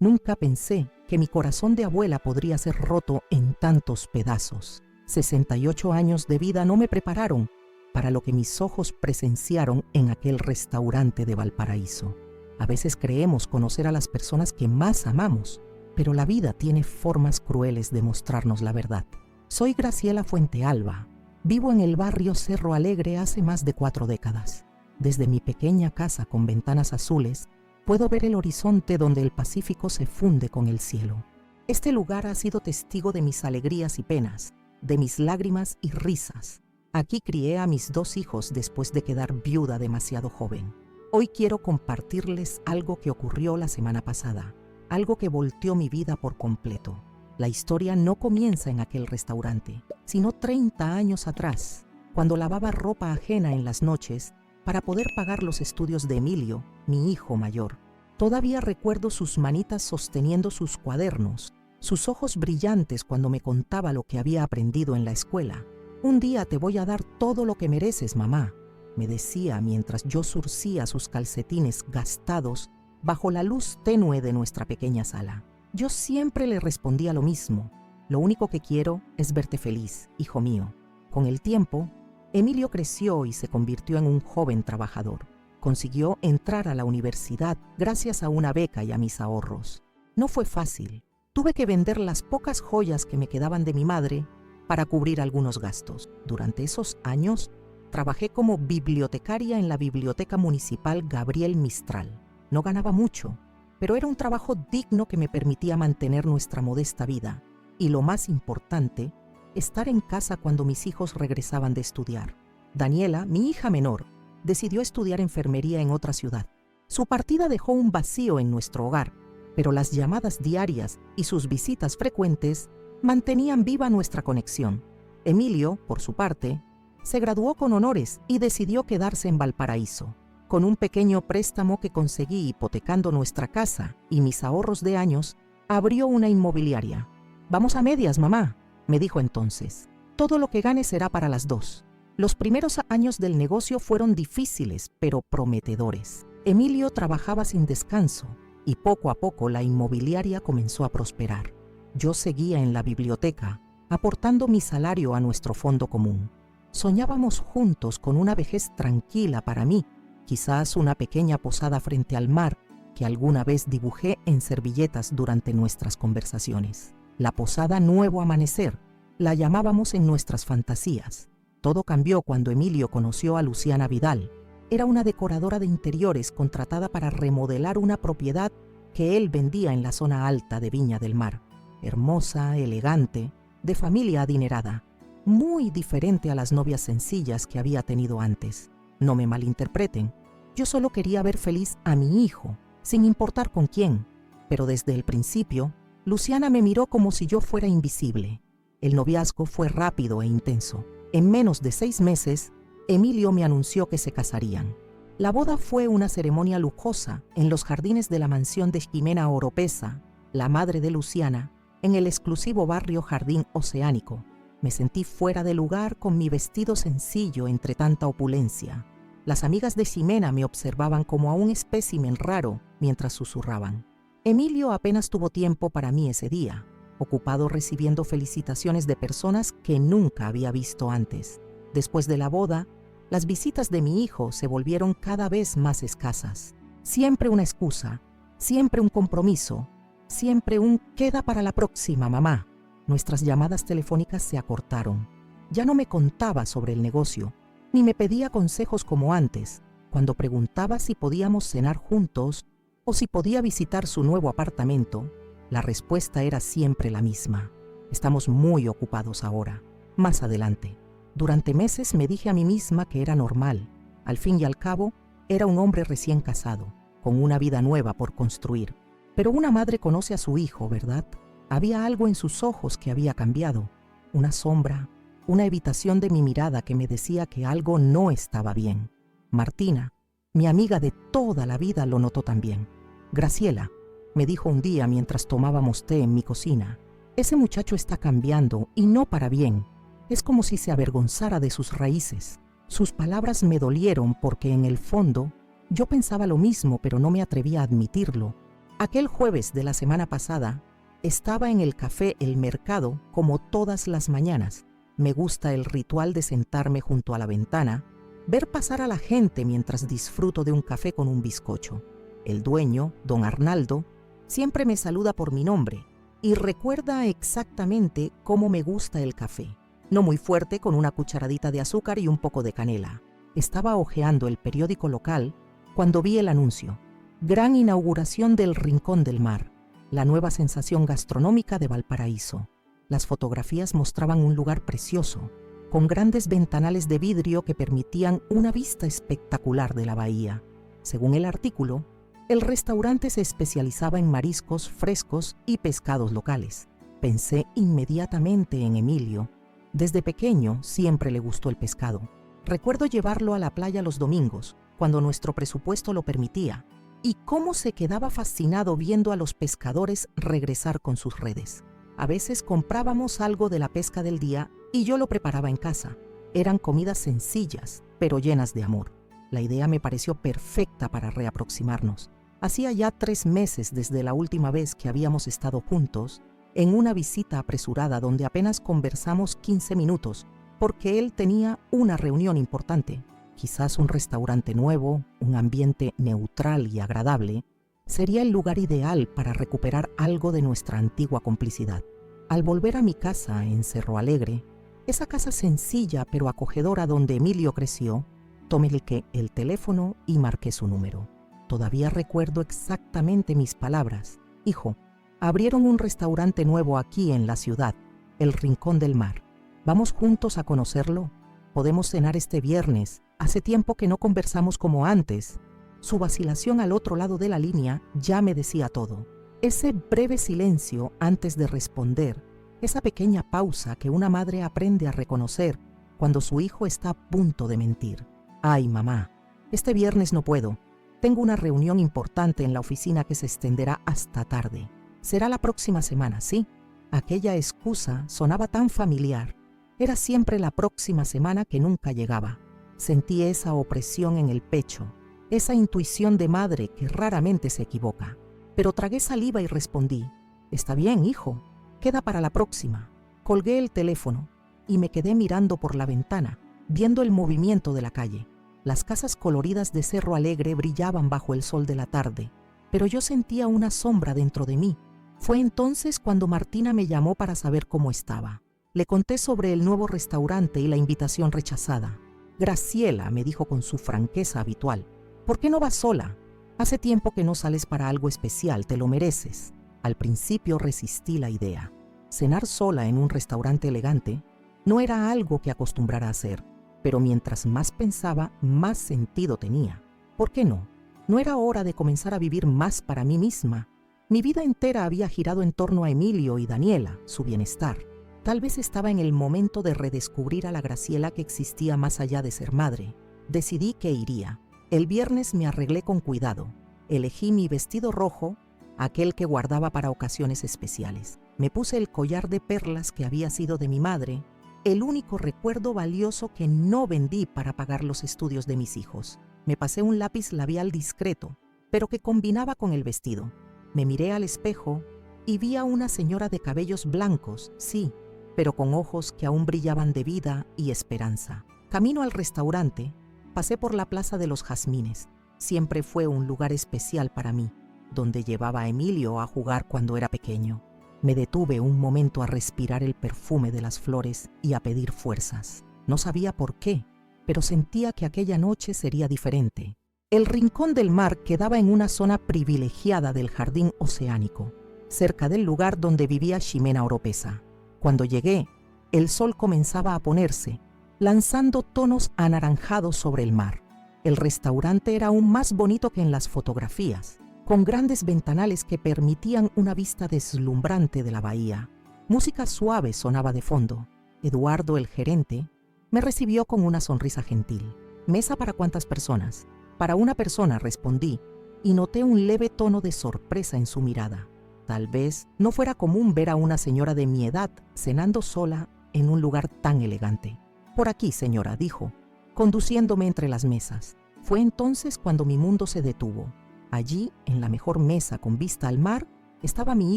Nunca pensé que mi corazón de abuela podría ser roto en tantos pedazos. 68 años de vida no me prepararon para lo que mis ojos presenciaron en aquel restaurante de Valparaíso. A veces creemos conocer a las personas que más amamos, pero la vida tiene formas crueles de mostrarnos la verdad. Soy Graciela Fuentealba. Vivo en el barrio Cerro Alegre hace más de 4 décadas. Desde mi pequeña casa con ventanas azules, puedo ver el horizonte donde el Pacífico se funde con el cielo. Este lugar ha sido testigo de mis alegrías y penas, de mis lágrimas y risas. Aquí crié a mis 2 hijos después de quedar viuda demasiado joven. Hoy quiero compartirles algo que ocurrió la semana pasada, algo que volteó mi vida por completo. La historia no comienza en aquel restaurante, sino 30 años atrás, cuando lavaba ropa ajena en las noches para poder pagar los estudios de Emilio, mi hijo mayor. Todavía recuerdo sus manitas sosteniendo sus cuadernos, sus ojos brillantes cuando me contaba lo que había aprendido en la escuela. «Un día te voy a dar todo lo que mereces, mamá», me decía mientras yo zurcía sus calcetines gastados bajo la luz tenue de nuestra pequeña sala. Yo siempre le respondía lo mismo: «Lo único que quiero es verte feliz, hijo mío». Con el tiempo, Emilio creció y se convirtió en un joven trabajador. Consiguió entrar a la universidad gracias a una beca y a mis ahorros. No fue fácil. Tuve que vender las pocas joyas que me quedaban de mi madre para cubrir algunos gastos. Durante esos años, trabajé como bibliotecaria en la Biblioteca Municipal Gabriel Mistral. No ganaba mucho, pero era un trabajo digno que me permitía mantener nuestra modesta vida. Y lo más importante, estar en casa cuando mis hijos regresaban de estudiar. Daniela, mi hija menor, decidió estudiar enfermería en otra ciudad. Su partida dejó un vacío en nuestro hogar, pero las llamadas diarias y sus visitas frecuentes mantenían viva nuestra conexión. Emilio, por su parte, se graduó con honores y decidió quedarse en Valparaíso. Con un pequeño préstamo que conseguí hipotecando nuestra casa y mis ahorros de años, abrió una inmobiliaria. «Vamos a medias, mamá», me dijo entonces. «Todo lo que gane será para las 2». Los primeros años del negocio fueron difíciles, pero prometedores. Emilio trabajaba sin descanso y poco a poco la inmobiliaria comenzó a prosperar. Yo seguía en la biblioteca, aportando mi salario a nuestro fondo común. Soñábamos juntos con una vejez tranquila para mí, quizás una pequeña posada frente al mar que alguna vez dibujé en servilletas durante nuestras conversaciones. La posada Nuevo Amanecer, la llamábamos en nuestras fantasías. Todo cambió cuando Emilio conoció a Luciana Vidal. Era una decoradora de interiores contratada para remodelar una propiedad que él vendía en la zona alta de Viña del Mar. Hermosa, elegante, de familia adinerada, muy diferente a las novias sencillas que había tenido antes. No me malinterpreten, yo solo quería ver feliz a mi hijo, sin importar con quién, pero desde el principio, Luciana me miró como si yo fuera invisible. El noviazgo fue rápido e intenso. En menos de 6 meses, Emilio me anunció que se casarían. La boda fue una ceremonia lujosa en los jardines de la mansión de Jimena Oropesa, la madre de Luciana, en el exclusivo barrio Jardín Oceánico. Me sentí fuera de lugar con mi vestido sencillo entre tanta opulencia. Las amigas de Jimena me observaban como a un espécimen raro mientras susurraban. Emilio apenas tuvo tiempo para mí ese día, ocupado recibiendo felicitaciones de personas que nunca había visto antes. Después de la boda, las visitas de mi hijo se volvieron cada vez más escasas. Siempre una excusa, siempre un compromiso, siempre un «queda para la próxima, mamá». Nuestras llamadas telefónicas se acortaron. Ya no me contaba sobre el negocio, ni me pedía consejos como antes, cuando preguntaba si podíamos cenar juntos o si podía visitar su nuevo apartamento. La respuesta era siempre la misma: «Estamos muy ocupados ahora, más adelante». Durante meses me dije a mí misma que era normal. Al fin y al cabo, era un hombre recién casado, con una vida nueva por construir. Pero una madre conoce a su hijo, ¿verdad? Había algo en sus ojos que había cambiado, una sombra, una evitación de mi mirada que me decía que algo no estaba bien. Martina, mi amiga de toda la vida, lo notó también. «Graciela», me dijo un día mientras tomábamos té en mi cocina, «ese muchacho está cambiando y no para bien. Es como si se avergonzara de sus raíces». Sus palabras me dolieron porque en el fondo yo pensaba lo mismo, pero no me atrevía a admitirlo. Aquel jueves de la semana pasada, estaba en el café El Mercado como todas las mañanas. Me gusta el ritual de sentarme junto a la ventana, ver pasar a la gente mientras disfruto de un café con un bizcocho. El dueño, don Arnaldo, siempre me saluda por mi nombre y recuerda exactamente cómo me gusta el café. No muy fuerte, con una cucharadita de azúcar y un poco de canela. Estaba hojeando el periódico local cuando vi el anuncio. Gran inauguración del Rincón del Mar, la nueva sensación gastronómica de Valparaíso. Las fotografías mostraban un lugar precioso, con grandes ventanales de vidrio que permitían una vista espectacular de la bahía. Según el artículo, el restaurante se especializaba en mariscos frescos y pescados locales. Pensé inmediatamente en Emilio. Desde pequeño siempre le gustó el pescado. Recuerdo llevarlo a la playa los domingos, cuando nuestro presupuesto lo permitía, y cómo se quedaba fascinado viendo a los pescadores regresar con sus redes. A veces comprábamos algo de la pesca del día y yo lo preparaba en casa. Eran comidas sencillas, pero llenas de amor. La idea me pareció perfecta para reaproximarnos. Hacía ya 3 meses desde la última vez que habíamos estado juntos, en una visita apresurada donde apenas conversamos 15 minutos, porque él tenía una reunión importante. Quizás un restaurante nuevo, un ambiente neutral y agradable, sería el lugar ideal para recuperar algo de nuestra antigua complicidad. Al volver a mi casa en Cerro Alegre, esa casa sencilla pero acogedora donde Emilio creció, tomé el teléfono y marqué su número. Todavía recuerdo exactamente mis palabras. Hijo, abrieron un restaurante nuevo aquí en la ciudad, el Rincón del Mar. ¿Vamos juntos a conocerlo? Podemos cenar este viernes. Hace tiempo que no conversamos como antes. Su vacilación al otro lado de la línea ya me decía todo. Ese breve silencio antes de responder, esa pequeña pausa que una madre aprende a reconocer cuando su hijo está a punto de mentir. Ay, mamá, este viernes no puedo. Tengo una reunión importante en la oficina que se extenderá hasta tarde. Será la próxima semana, ¿sí? Aquella excusa sonaba tan familiar. Era siempre la próxima semana que nunca llegaba. Sentí esa opresión en el pecho, esa intuición de madre que raramente se equivoca. Pero tragué saliva y respondí, «Está bien, hijo, queda para la próxima». Colgué el teléfono y me quedé mirando por la ventana, viendo el movimiento de la calle. Las casas coloridas de Cerro Alegre brillaban bajo el sol de la tarde, pero yo sentía una sombra dentro de mí. Fue entonces cuando Martina me llamó para saber cómo estaba. Le conté sobre el nuevo restaurante y la invitación rechazada. «Graciela», me dijo con su franqueza habitual, «¿por qué no vas sola? Hace tiempo que no sales para algo especial, te lo mereces». Al principio resistí la idea. Cenar sola en un restaurante elegante no era algo que acostumbrara a hacer, pero mientras más pensaba, más sentido tenía. ¿Por qué no? ¿No era hora de comenzar a vivir más para mí misma? Mi vida entera había girado en torno a Emilio y Daniela, su bienestar. Tal vez estaba en el momento de redescubrir a la Graciela que existía más allá de ser madre. Decidí que iría. El viernes me arreglé con cuidado. Elegí mi vestido rojo, aquel que guardaba para ocasiones especiales. Me puse el collar de perlas que había sido de mi madre, el único recuerdo valioso que no vendí para pagar los estudios de mis hijos. Me pasé un lápiz labial discreto, pero que combinaba con el vestido. Me miré al espejo y vi a una señora de cabellos blancos, sí, pero con ojos que aún brillaban de vida y esperanza. Camino al restaurante, pasé por la Plaza de los Jazmines. Siempre fue un lugar especial para mí, donde llevaba a Emilio a jugar cuando era pequeño. Me detuve un momento a respirar el perfume de las flores y a pedir fuerzas. No sabía por qué, pero sentía que aquella noche sería diferente. El Rincón del Mar quedaba en una zona privilegiada del jardín oceánico, cerca del lugar donde vivía Ximena Oropesa. Cuando llegué, el sol comenzaba a ponerse, lanzando tonos anaranjados sobre el mar. El restaurante era aún más bonito que en las fotografías, con grandes ventanales que permitían una vista deslumbrante de la bahía. Música suave sonaba de fondo. Eduardo, el gerente, me recibió con una sonrisa gentil. «¿Mesa para cuántas personas?» «Para una persona», respondí, y noté un leve tono de sorpresa en su mirada. Tal vez no fuera común ver a una señora de mi edad cenando sola en un lugar tan elegante. «Por aquí, señora», dijo, conduciéndome entre las mesas. Fue entonces cuando mi mundo se detuvo. Allí, en la mejor mesa con vista al mar, estaba mi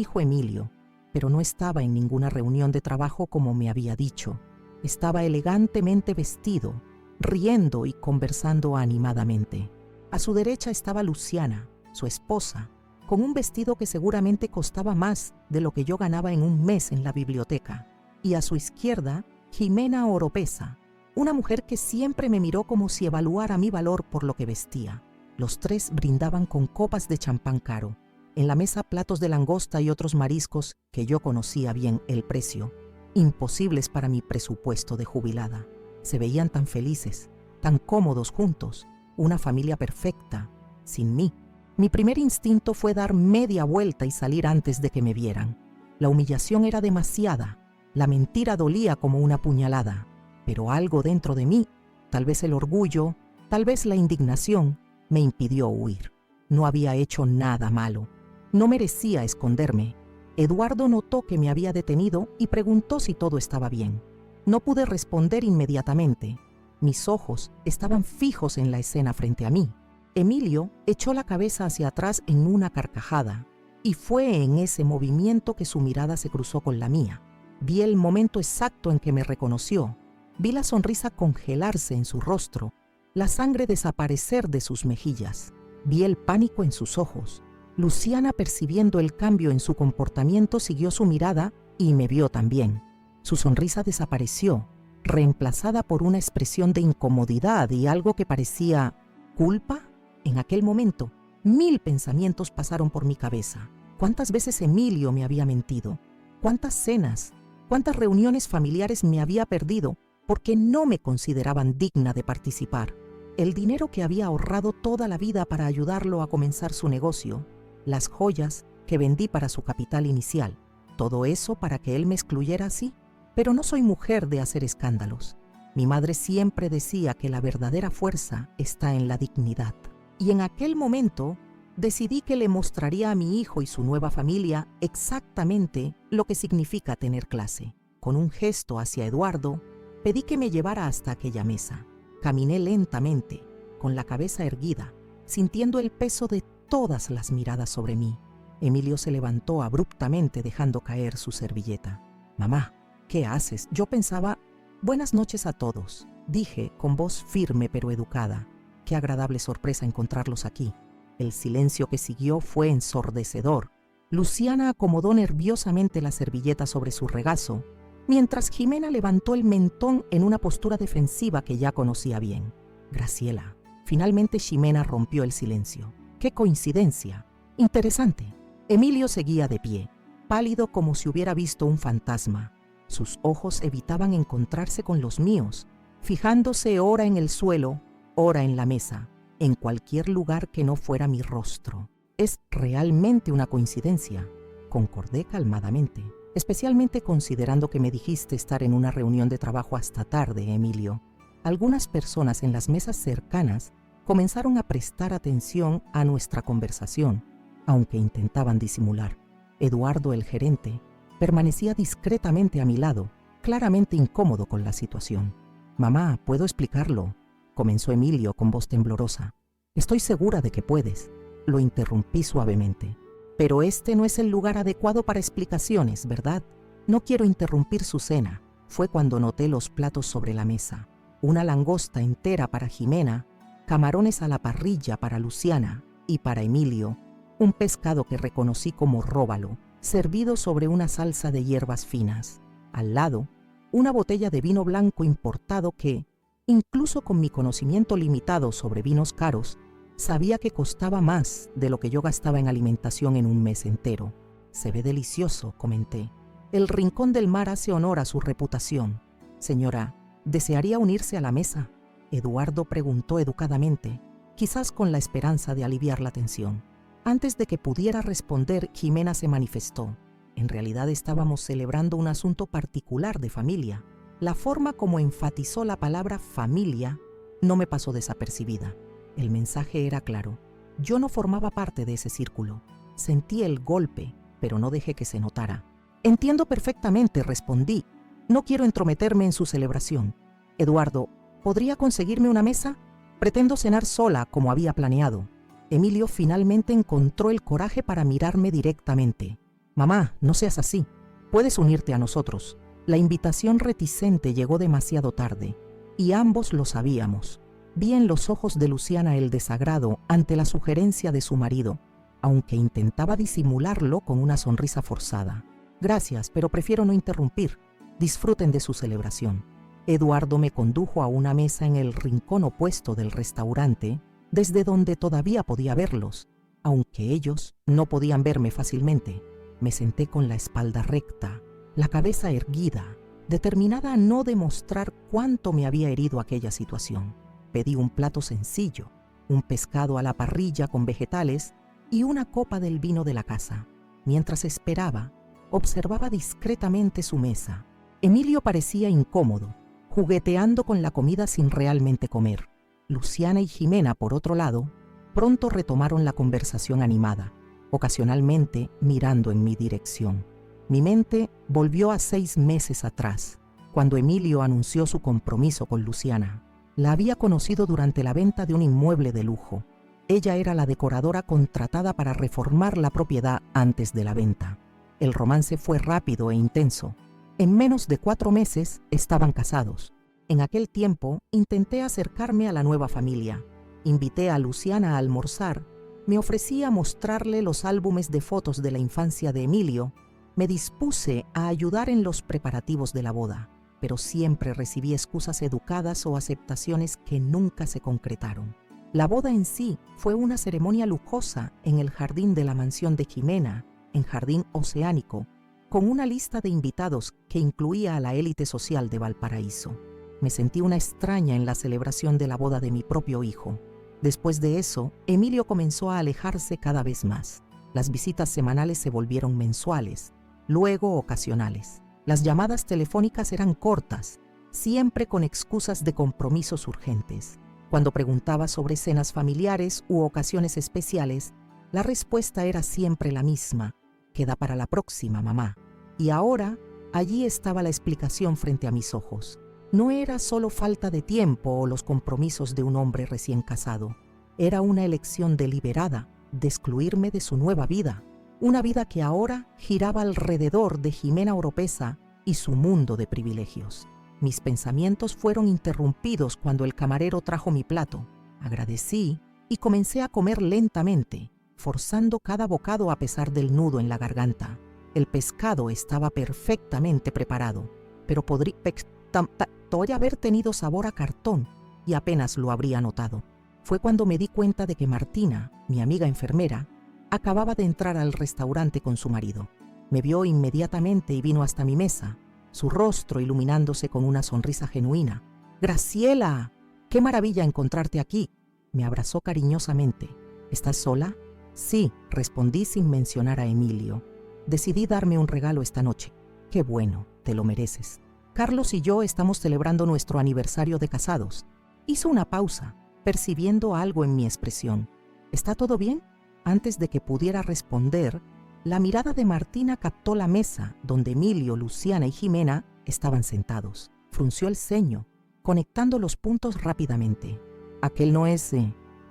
hijo Emilio, pero no estaba en ninguna reunión de trabajo como me había dicho. Estaba elegantemente vestido, riendo y conversando animadamente. A su derecha estaba Luciana, su esposa, con un vestido que seguramente costaba más de lo que yo ganaba en un mes en la biblioteca. Y a su izquierda, Jimena Oropesa, una mujer que siempre me miró como si evaluara mi valor por lo que vestía. Los tres brindaban con copas de champán caro. En la mesa platos de langosta y otros mariscos que yo conocía bien el precio, imposibles para mi presupuesto de jubilada. Se veían tan felices, tan cómodos juntos, una familia perfecta, sin mí. Mi primer instinto fue dar media vuelta y salir antes de que me vieran. La humillación era demasiada, la mentira dolía como una puñalada, pero algo dentro de mí, tal vez el orgullo, tal vez la indignación, me impidió huir. No había hecho nada malo. No merecía esconderme. Eduardo notó que me había detenido y preguntó si todo estaba bien. No pude responder inmediatamente. Mis ojos estaban fijos en la escena frente a mí. Emilio echó la cabeza hacia atrás en una carcajada, y fue en ese movimiento que su mirada se cruzó con la mía. Vi el momento exacto en que me reconoció. Vi la sonrisa congelarse en su rostro, la sangre desaparecer de sus mejillas. Vi el pánico en sus ojos. Luciana, percibiendo el cambio en su comportamiento, siguió su mirada y me vio también. Su sonrisa desapareció, reemplazada por una expresión de incomodidad y algo que parecía ¿culpa? En aquel momento, 1000 pensamientos pasaron por mi cabeza. ¿Cuántas veces Emilio me había mentido? ¿Cuántas cenas? ¿Cuántas reuniones familiares me había perdido porque no me consideraban digna de participar? El dinero que había ahorrado toda la vida para ayudarlo a comenzar su negocio, las joyas que vendí para su capital inicial, todo eso para que él me excluyera así. Pero no soy mujer de hacer escándalos. Mi madre siempre decía que la verdadera fuerza está en la dignidad. Y en aquel momento decidí que le mostraría a mi hijo y su nueva familia exactamente lo que significa tener clase. Con un gesto hacia Eduardo, pedí que me llevara hasta aquella mesa. Caminé lentamente, con la cabeza erguida, sintiendo el peso de todas las miradas sobre mí. Emilio se levantó abruptamente dejando caer su servilleta. «Mamá, ¿qué haces?». Yo pensaba, «Buenas noches a todos», dije con voz firme pero educada. Qué agradable sorpresa encontrarlos aquí. El silencio que siguió fue ensordecedor. Luciana acomodó nerviosamente la servilleta sobre su regazo, mientras Jimena levantó el mentón en una postura defensiva que ya conocía bien. «Graciela». Finalmente Jimena rompió el silencio. ¡Qué coincidencia! Interesante. Emilio seguía de pie, pálido como si hubiera visto un fantasma. Sus ojos evitaban encontrarse con los míos, fijándose ora en el suelo, ora en la mesa, en cualquier lugar que no fuera mi rostro. «Es realmente una coincidencia», concordé calmadamente, especialmente considerando que me dijiste estar en una reunión de trabajo hasta tarde, Emilio. Algunas personas en las mesas cercanas comenzaron a prestar atención a nuestra conversación, aunque intentaban disimular. Eduardo, el gerente, permanecía discretamente a mi lado, claramente incómodo con la situación. «Mamá, ¿puedo explicarlo?», comenzó Emilio con voz temblorosa. «Estoy segura de que puedes», lo interrumpí suavemente. «Pero este no es el lugar adecuado para explicaciones, ¿verdad? No quiero interrumpir su cena». Fue cuando noté los platos sobre la mesa. Una langosta entera para Jimena, camarones a la parrilla para Luciana y para Emilio, un pescado que reconocí como róbalo, servido sobre una salsa de hierbas finas. Al lado, una botella de vino blanco importado que, incluso con mi conocimiento limitado sobre vinos caros, sabía que costaba más de lo que yo gastaba en alimentación en un mes entero. «Se ve delicioso», comenté. «El Rincón del Mar hace honor a su reputación. Señora, ¿desearía unirse a la mesa?», Eduardo preguntó educadamente, quizás con la esperanza de aliviar la tensión. Antes de que pudiera responder, Jimena se manifestó. En realidad estábamos celebrando un asunto particular de familia. La forma como enfatizó la palabra familia no me pasó desapercibida. El mensaje era claro. Yo no formaba parte de ese círculo. Sentí el golpe, pero no dejé que se notara. «Entiendo perfectamente», respondí. «No quiero entrometerme en su celebración. Eduardo, ¿podría conseguirme una mesa? Pretendo cenar sola como había planeado». Emilio finalmente encontró el coraje para mirarme directamente. «Mamá, no seas así. Puedes unirte a nosotros». La invitación reticente llegó demasiado tarde, y ambos lo sabíamos. Vi en los ojos de Luciana el desagrado ante la sugerencia de su marido, aunque intentaba disimularlo con una sonrisa forzada. «Gracias, pero prefiero no interrumpir. Disfruten de su celebración». Eduardo me condujo a una mesa en el rincón opuesto del restaurante, desde donde todavía podía verlos, aunque ellos no podían verme fácilmente. Me senté con la espalda recta, la cabeza erguida, determinada a no demostrar cuánto me había herido aquella situación. Pedí un plato sencillo, un pescado a la parrilla con vegetales y una copa del vino de la casa. Mientras esperaba, observaba discretamente su mesa. Emilio parecía incómodo, jugueteando con la comida sin realmente comer. Luciana y Jimena, por otro lado, pronto retomaron la conversación animada, ocasionalmente mirando en mi dirección. Mi mente volvió a 6 meses atrás, cuando Emilio anunció su compromiso con Luciana. La había conocido durante la venta de un inmueble de lujo. Ella era la decoradora contratada para reformar la propiedad antes de la venta. El romance fue rápido e intenso. En menos de 4 meses estaban casados. En aquel tiempo intenté acercarme a la nueva familia. Invité a Luciana a almorzar. Me ofrecí a mostrarle los álbumes de fotos de la infancia de Emilio. Me dispuse a ayudar en los preparativos de la boda, pero siempre recibí excusas educadas o aceptaciones que nunca se concretaron. La boda en sí fue una ceremonia lujosa en el jardín de la mansión de Jimena, en Jardín Oceánico, con una lista de invitados que incluía a la élite social de Valparaíso. Me sentí una extraña en la celebración de la boda de mi propio hijo. Después de eso, Emilio comenzó a alejarse cada vez más. Las visitas semanales se volvieron mensuales, luego ocasionales. Las llamadas telefónicas eran cortas, siempre con excusas de compromisos urgentes. Cuando preguntaba sobre cenas familiares u ocasiones especiales, la respuesta era siempre la misma: «Queda para la próxima, mamá». Y ahora, allí estaba la explicación frente a mis ojos. No era solo falta de tiempo o los compromisos de un hombre recién casado. Era una elección deliberada de excluirme de su nueva vida, una vida que ahora giraba alrededor de Jimena Oropesa y su mundo de privilegios. Mis pensamientos fueron interrumpidos cuando el camarero trajo mi plato. Agradecí y comencé a comer lentamente, forzando cada bocado a pesar del nudo en la garganta. El pescado estaba perfectamente preparado, pero podría haber tenido sabor a cartón y apenas lo habría notado. Fue cuando me di cuenta de que Martina, mi amiga enfermera, acababa de entrar al restaurante con su marido. Me vio inmediatamente y vino hasta mi mesa, su rostro iluminándose con una sonrisa genuina. «Graciela, qué maravilla encontrarte aquí». Me abrazó cariñosamente. «¿Estás sola?» «Sí», respondí sin mencionar a Emilio. «Decidí darme un regalo esta noche». «Qué bueno, te lo mereces. Carlos y yo estamos celebrando nuestro aniversario de casados». Hizo una pausa, percibiendo algo en mi expresión. «¿Está todo bien?». Antes de que pudiera responder, la mirada de Martina captó la mesa donde Emilio, Luciana y Jimena estaban sentados. Frunció el ceño, conectando los puntos rápidamente. «¿Aquel no es...?»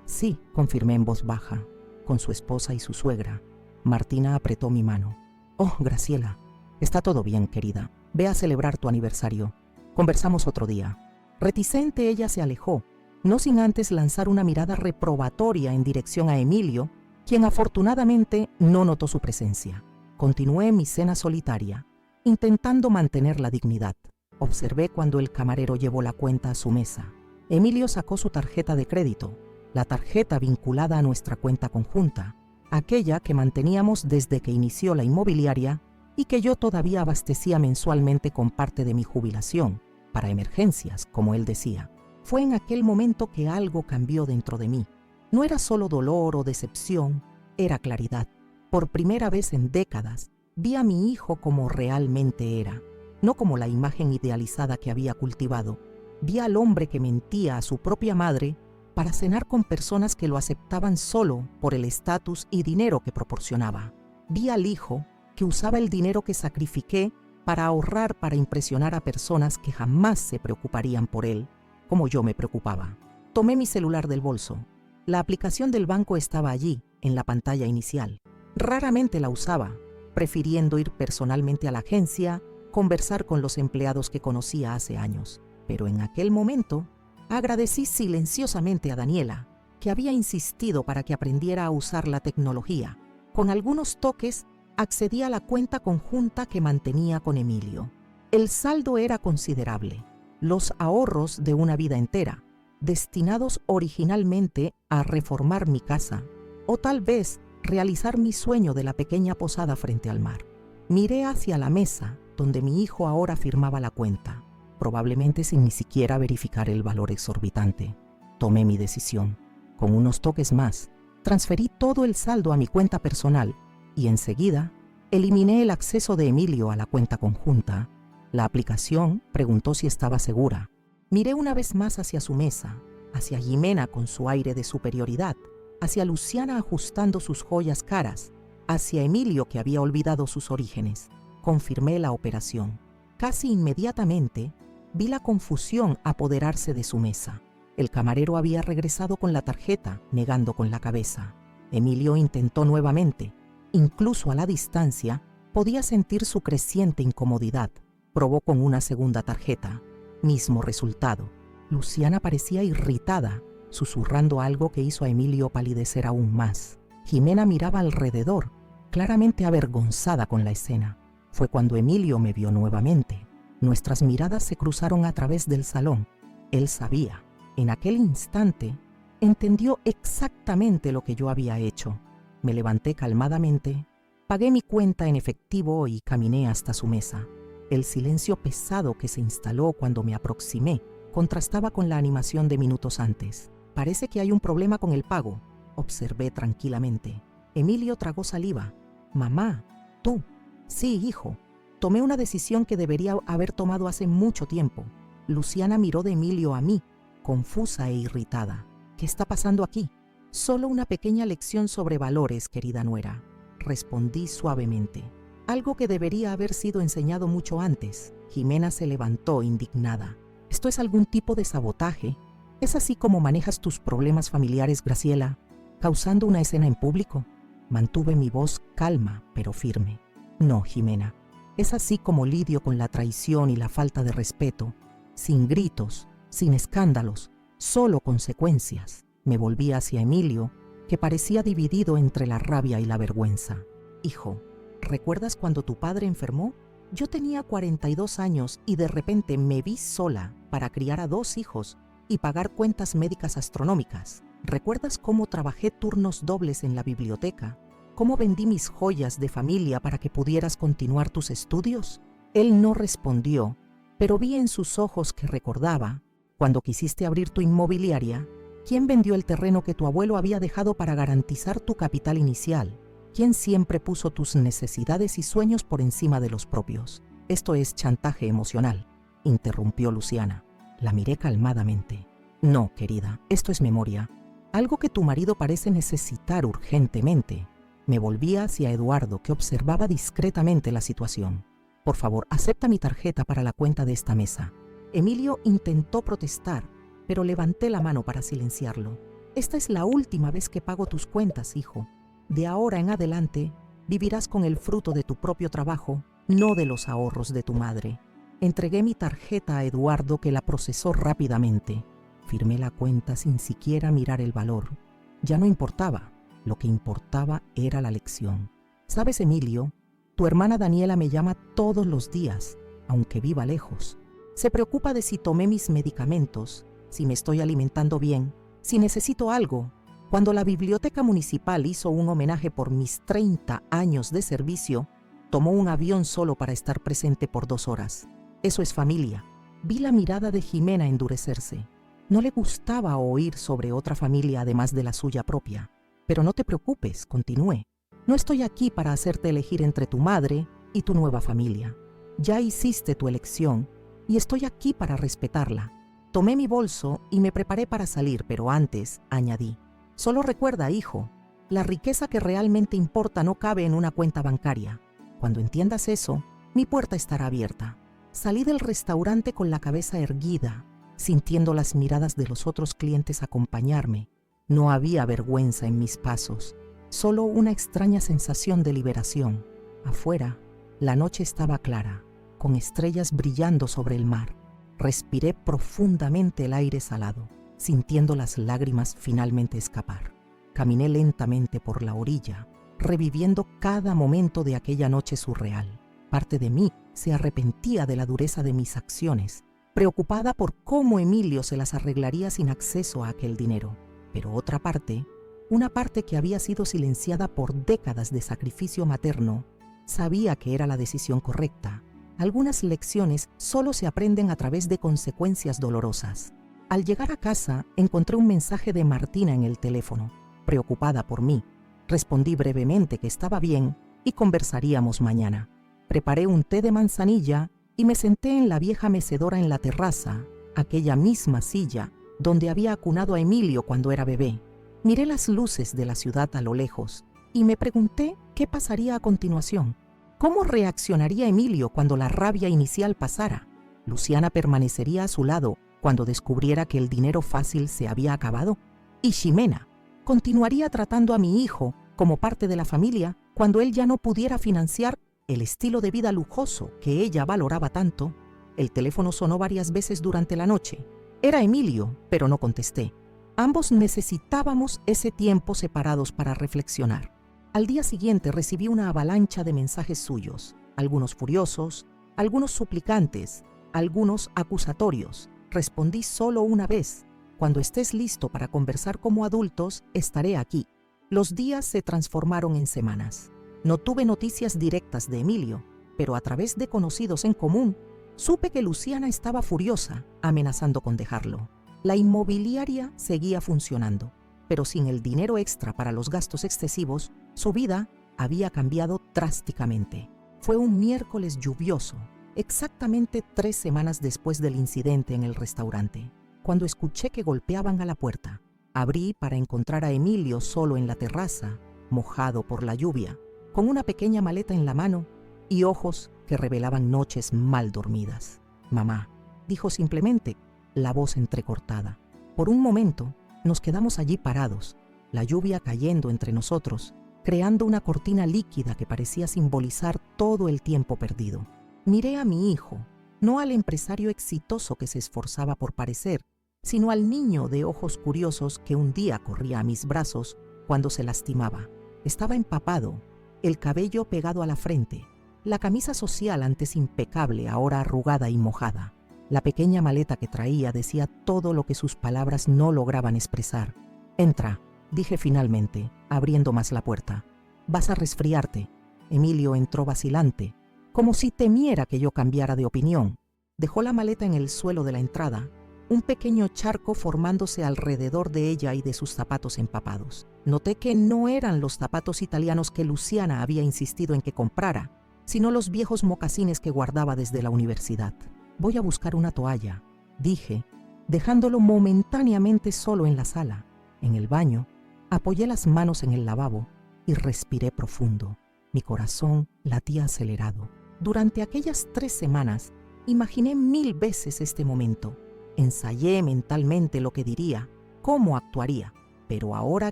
«Sí», confirmé en voz baja, «con su esposa y su suegra». Martina apretó mi mano. «Oh, Graciela, está todo bien, querida. Ve a celebrar tu aniversario. Conversamos otro día». Reticente, ella se alejó, no sin antes lanzar una mirada reprobatoria en dirección a Emilio, quien afortunadamente no notó su presencia. Continué mi cena solitaria, intentando mantener la dignidad. Observé cuando el camarero llevó la cuenta a su mesa. Emilio sacó su tarjeta de crédito, la tarjeta vinculada a nuestra cuenta conjunta, aquella que manteníamos desde que inició la inmobiliaria y que yo todavía abastecía mensualmente con parte de mi jubilación, para emergencias, como él decía. Fue en aquel momento que algo cambió dentro de mí. No era solo dolor o decepción, era claridad. Por primera vez en décadas, vi a mi hijo como realmente era, no como la imagen idealizada que había cultivado. Vi al hombre que mentía a su propia madre para cenar con personas que lo aceptaban solo por el estatus y dinero que proporcionaba. Vi al hijo que usaba el dinero que sacrifiqué para ahorrar para impresionar a personas que jamás se preocuparían por él, como yo me preocupaba. Tomé mi celular del bolso. La aplicación del banco estaba allí, en la pantalla inicial. Raramente la usaba, prefiriendo ir personalmente a la agencia, conversar con los empleados que conocía hace años. Pero en aquel momento, agradecí silenciosamente a Daniela, que había insistido para que aprendiera a usar la tecnología. Con algunos toques, accedí a la cuenta conjunta que mantenía con Emilio. El saldo era considerable, los ahorros de una vida entera, destinados originalmente a reformar mi casa, o tal vez realizar mi sueño de la pequeña posada frente al mar. Miré hacia la mesa, donde mi hijo ahora firmaba la cuenta, probablemente sin ni siquiera verificar el valor exorbitante. Tomé mi decisión. Con unos toques más, transferí todo el saldo a mi cuenta personal y enseguida eliminé el acceso de Emilio a la cuenta conjunta. La aplicación preguntó si estaba segura. Miré una vez más hacia su mesa, hacia Jimena con su aire de superioridad, hacia Luciana ajustando sus joyas caras, hacia Emilio que había olvidado sus orígenes. Confirmé la operación. Casi inmediatamente vi la confusión apoderarse de su mesa. El camarero había regresado con la tarjeta, negando con la cabeza. Emilio intentó nuevamente. Incluso a la distancia, podía sentir su creciente incomodidad. Probó con una segunda tarjeta. Mismo resultado. Luciana parecía irritada, susurrando algo que hizo a Emilio palidecer aún más. Jimena miraba alrededor, claramente avergonzada con la escena. Fue cuando Emilio me vio nuevamente. Nuestras miradas se cruzaron a través del salón. Él sabía. En aquel instante, entendió exactamente lo que yo había hecho. Me levanté calmadamente, pagué mi cuenta en efectivo y caminé hasta su mesa. El silencio pesado que se instaló cuando me aproximé contrastaba con la animación de minutos antes. Parece que hay un problema con el pago, observé tranquilamente. Emilio tragó saliva. Mamá, tú. Sí, hijo. Tomé una decisión que debería haber tomado hace mucho tiempo. Luciana miró de Emilio a mí, confusa e irritada. ¿Qué está pasando aquí? Solo una pequeña lección sobre valores, querida nuera. Respondí suavemente. Algo que debería haber sido enseñado mucho antes. Jimena se levantó indignada. ¿Esto es algún tipo de sabotaje? ¿Es así como manejas tus problemas familiares, Graciela? ¿Causando una escena en público? Mantuve mi voz calma, pero firme. No, Jimena. Es así como lidio con la traición y la falta de respeto. Sin gritos, sin escándalos, solo consecuencias. Me volví hacia Emilio, que parecía dividido entre la rabia y la vergüenza. Hijo, ¿recuerdas cuando tu padre enfermó? Yo tenía 42 años y de repente me vi sola para criar a 2 hijos y pagar cuentas médicas astronómicas. ¿Recuerdas cómo trabajé turnos dobles en la biblioteca? ¿Cómo vendí mis joyas de familia para que pudieras continuar tus estudios? Él no respondió, pero vi en sus ojos que recordaba, cuando quisiste abrir tu inmobiliaria, ¿quién vendió el terreno que tu abuelo había dejado para garantizar tu capital inicial? ¿Quién siempre puso tus necesidades y sueños por encima de los propios? Esto es chantaje emocional, interrumpió Luciana. La miré calmadamente. No, querida, esto es memoria. Algo que tu marido parece necesitar urgentemente. Me volví hacia Eduardo, que observaba discretamente la situación. Por favor, acepta mi tarjeta para la cuenta de esta mesa. Emilio intentó protestar, pero levanté la mano para silenciarlo. Esta es la última vez que pago tus cuentas, hijo. De ahora en adelante, vivirás con el fruto de tu propio trabajo, no de los ahorros de tu madre. Entregué mi tarjeta a Eduardo, que la procesó rápidamente. Firmé la cuenta sin siquiera mirar el valor. Ya no importaba. Lo que importaba era la lección. ¿Sabes, Emilio? Tu hermana Daniela me llama todos los días, aunque viva lejos. Se preocupa de si tomé mis medicamentos, si me estoy alimentando bien, si necesito algo. Cuando la biblioteca municipal hizo un homenaje por mis 30 años de servicio, tomó un avión solo para estar presente por 2 horas. Eso es familia. Vi la mirada de Jimena endurecerse. No le gustaba oír sobre otra familia además de la suya propia. Pero no te preocupes, continué. No estoy aquí para hacerte elegir entre tu madre y tu nueva familia. Ya hiciste tu elección y estoy aquí para respetarla. Tomé mi bolso y me preparé para salir, pero antes añadí: solo recuerda, hijo, la riqueza que realmente importa no cabe en una cuenta bancaria. Cuando entiendas eso, mi puerta estará abierta. Salí del restaurante con la cabeza erguida, sintiendo las miradas de los otros clientes acompañarme. No había vergüenza en mis pasos, solo una extraña sensación de liberación. Afuera, la noche estaba clara, con estrellas brillando sobre el mar. Respiré profundamente el aire salado, sintiendo las lágrimas finalmente escapar. Caminé lentamente por la orilla, reviviendo cada momento de aquella noche surreal. Parte de mí se arrepentía de la dureza de mis acciones, preocupada por cómo Emilio se las arreglaría sin acceso a aquel dinero. Pero otra parte, una parte que había sido silenciada por décadas de sacrificio materno, sabía que era la decisión correcta. Algunas lecciones solo se aprenden a través de consecuencias dolorosas. Al llegar a casa, encontré un mensaje de Martina en el teléfono, preocupada por mí. Respondí brevemente que estaba bien y conversaríamos mañana. Preparé un té de manzanilla y me senté en la vieja mecedora en la terraza, aquella misma silla donde había acunado a Emilio cuando era bebé. Miré las luces de la ciudad a lo lejos y me pregunté qué pasaría a continuación. ¿Cómo reaccionaría Emilio cuando la rabia inicial pasara? ¿Luciana permanecería a su lado cuando descubriera que el dinero fácil se había acabado? ¿Y Ximena continuaría tratando a mi hijo como parte de la familia cuando él ya no pudiera financiar el estilo de vida lujoso que ella valoraba tanto? El teléfono sonó varias veces durante la noche. Era Emilio, pero no contesté. Ambos necesitábamos ese tiempo separados para reflexionar. Al día siguiente recibí una avalancha de mensajes suyos, algunos furiosos, algunos suplicantes, algunos acusatorios. Respondí solo una vez: cuando estés listo para conversar como adultos, estaré aquí. Los días se transformaron en semanas. No tuve noticias directas de Emilio, pero a través de conocidos en común, supe que Luciana estaba furiosa, amenazando con dejarlo. La inmobiliaria seguía funcionando, pero sin el dinero extra para los gastos excesivos, su vida había cambiado drásticamente. Fue un miércoles lluvioso, exactamente 3 semanas después del incidente en el restaurante, cuando escuché que golpeaban a la puerta. Abrí para encontrar a Emilio solo en la terraza, mojado por la lluvia, con una pequeña maleta en la mano y ojos que revelaban noches mal dormidas. «Mamá», dijo simplemente, la voz entrecortada. Por un momento, nos quedamos allí parados, la lluvia cayendo entre nosotros, creando una cortina líquida que parecía simbolizar todo el tiempo perdido. Miré a mi hijo, no al empresario exitoso que se esforzaba por parecer, sino al niño de ojos curiosos que un día corría a mis brazos cuando se lastimaba. Estaba empapado, el cabello pegado a la frente, la camisa social antes impecable, ahora arrugada y mojada. La pequeña maleta que traía decía todo lo que sus palabras no lograban expresar. «Entra», dije finalmente, abriendo más la puerta. «Vas a resfriarte». Emilio entró vacilante, como si temiera que yo cambiara de opinión. Dejó la maleta en el suelo de la entrada, un pequeño charco formándose alrededor de ella y de sus zapatos empapados. Noté que no eran los zapatos italianos que Luciana había insistido en que comprara, sino los viejos mocasines que guardaba desde la universidad. «Voy a buscar una toalla», dije, dejándolo momentáneamente solo en la sala. En el baño, apoyé las manos en el lavabo y respiré profundo. Mi corazón latía acelerado. Durante aquellas 3 semanas, imaginé 1000 veces este momento. Ensayé mentalmente lo que diría, cómo actuaría. Pero ahora